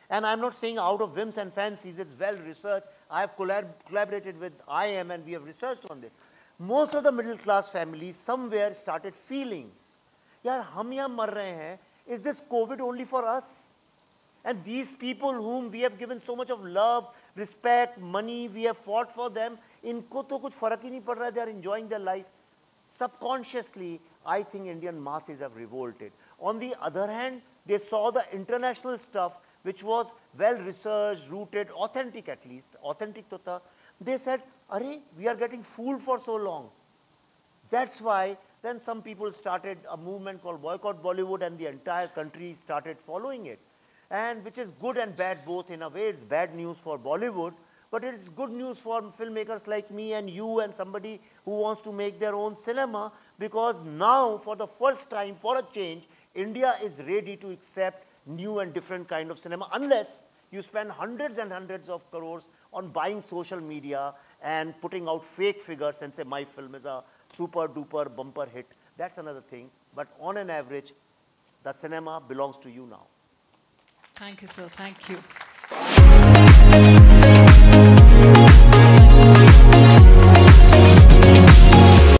And I'm not saying out of whims and fancies, it's well researched. I have collaborated with IM and we have researched on this. Most of the middle class families somewhere started feeling, yaar, hum yahan mar rahe hain, is this COVID only for us? And these people whom we have given so much of love, respect, money, we have fought for them, inko to kuch farak hi nahi pad raha, they are enjoying their life. Subconsciously, I think Indian masses have revolted. On the other hand, they saw the international stuff which was well researched, rooted, authentic at least, authentic to tha. They said, "Arey, we are getting fooled for so long." That's why then some people started a movement called Boycott Bollywood, and the entire country started following it. And which is good and bad both in a way. It's bad news for Bollywood, but it's good news for filmmakers like me and you and somebody who wants to make their own cinema, because now for the first time, for a change, India is ready to accept new and different kind of cinema, unless you spend hundreds and hundreds of crores on buying social media and putting out fake figures and say my film is a super duper bumper hit. That's another thing. But on an average, the cinema belongs to you now. Thank you, sir. Thank you.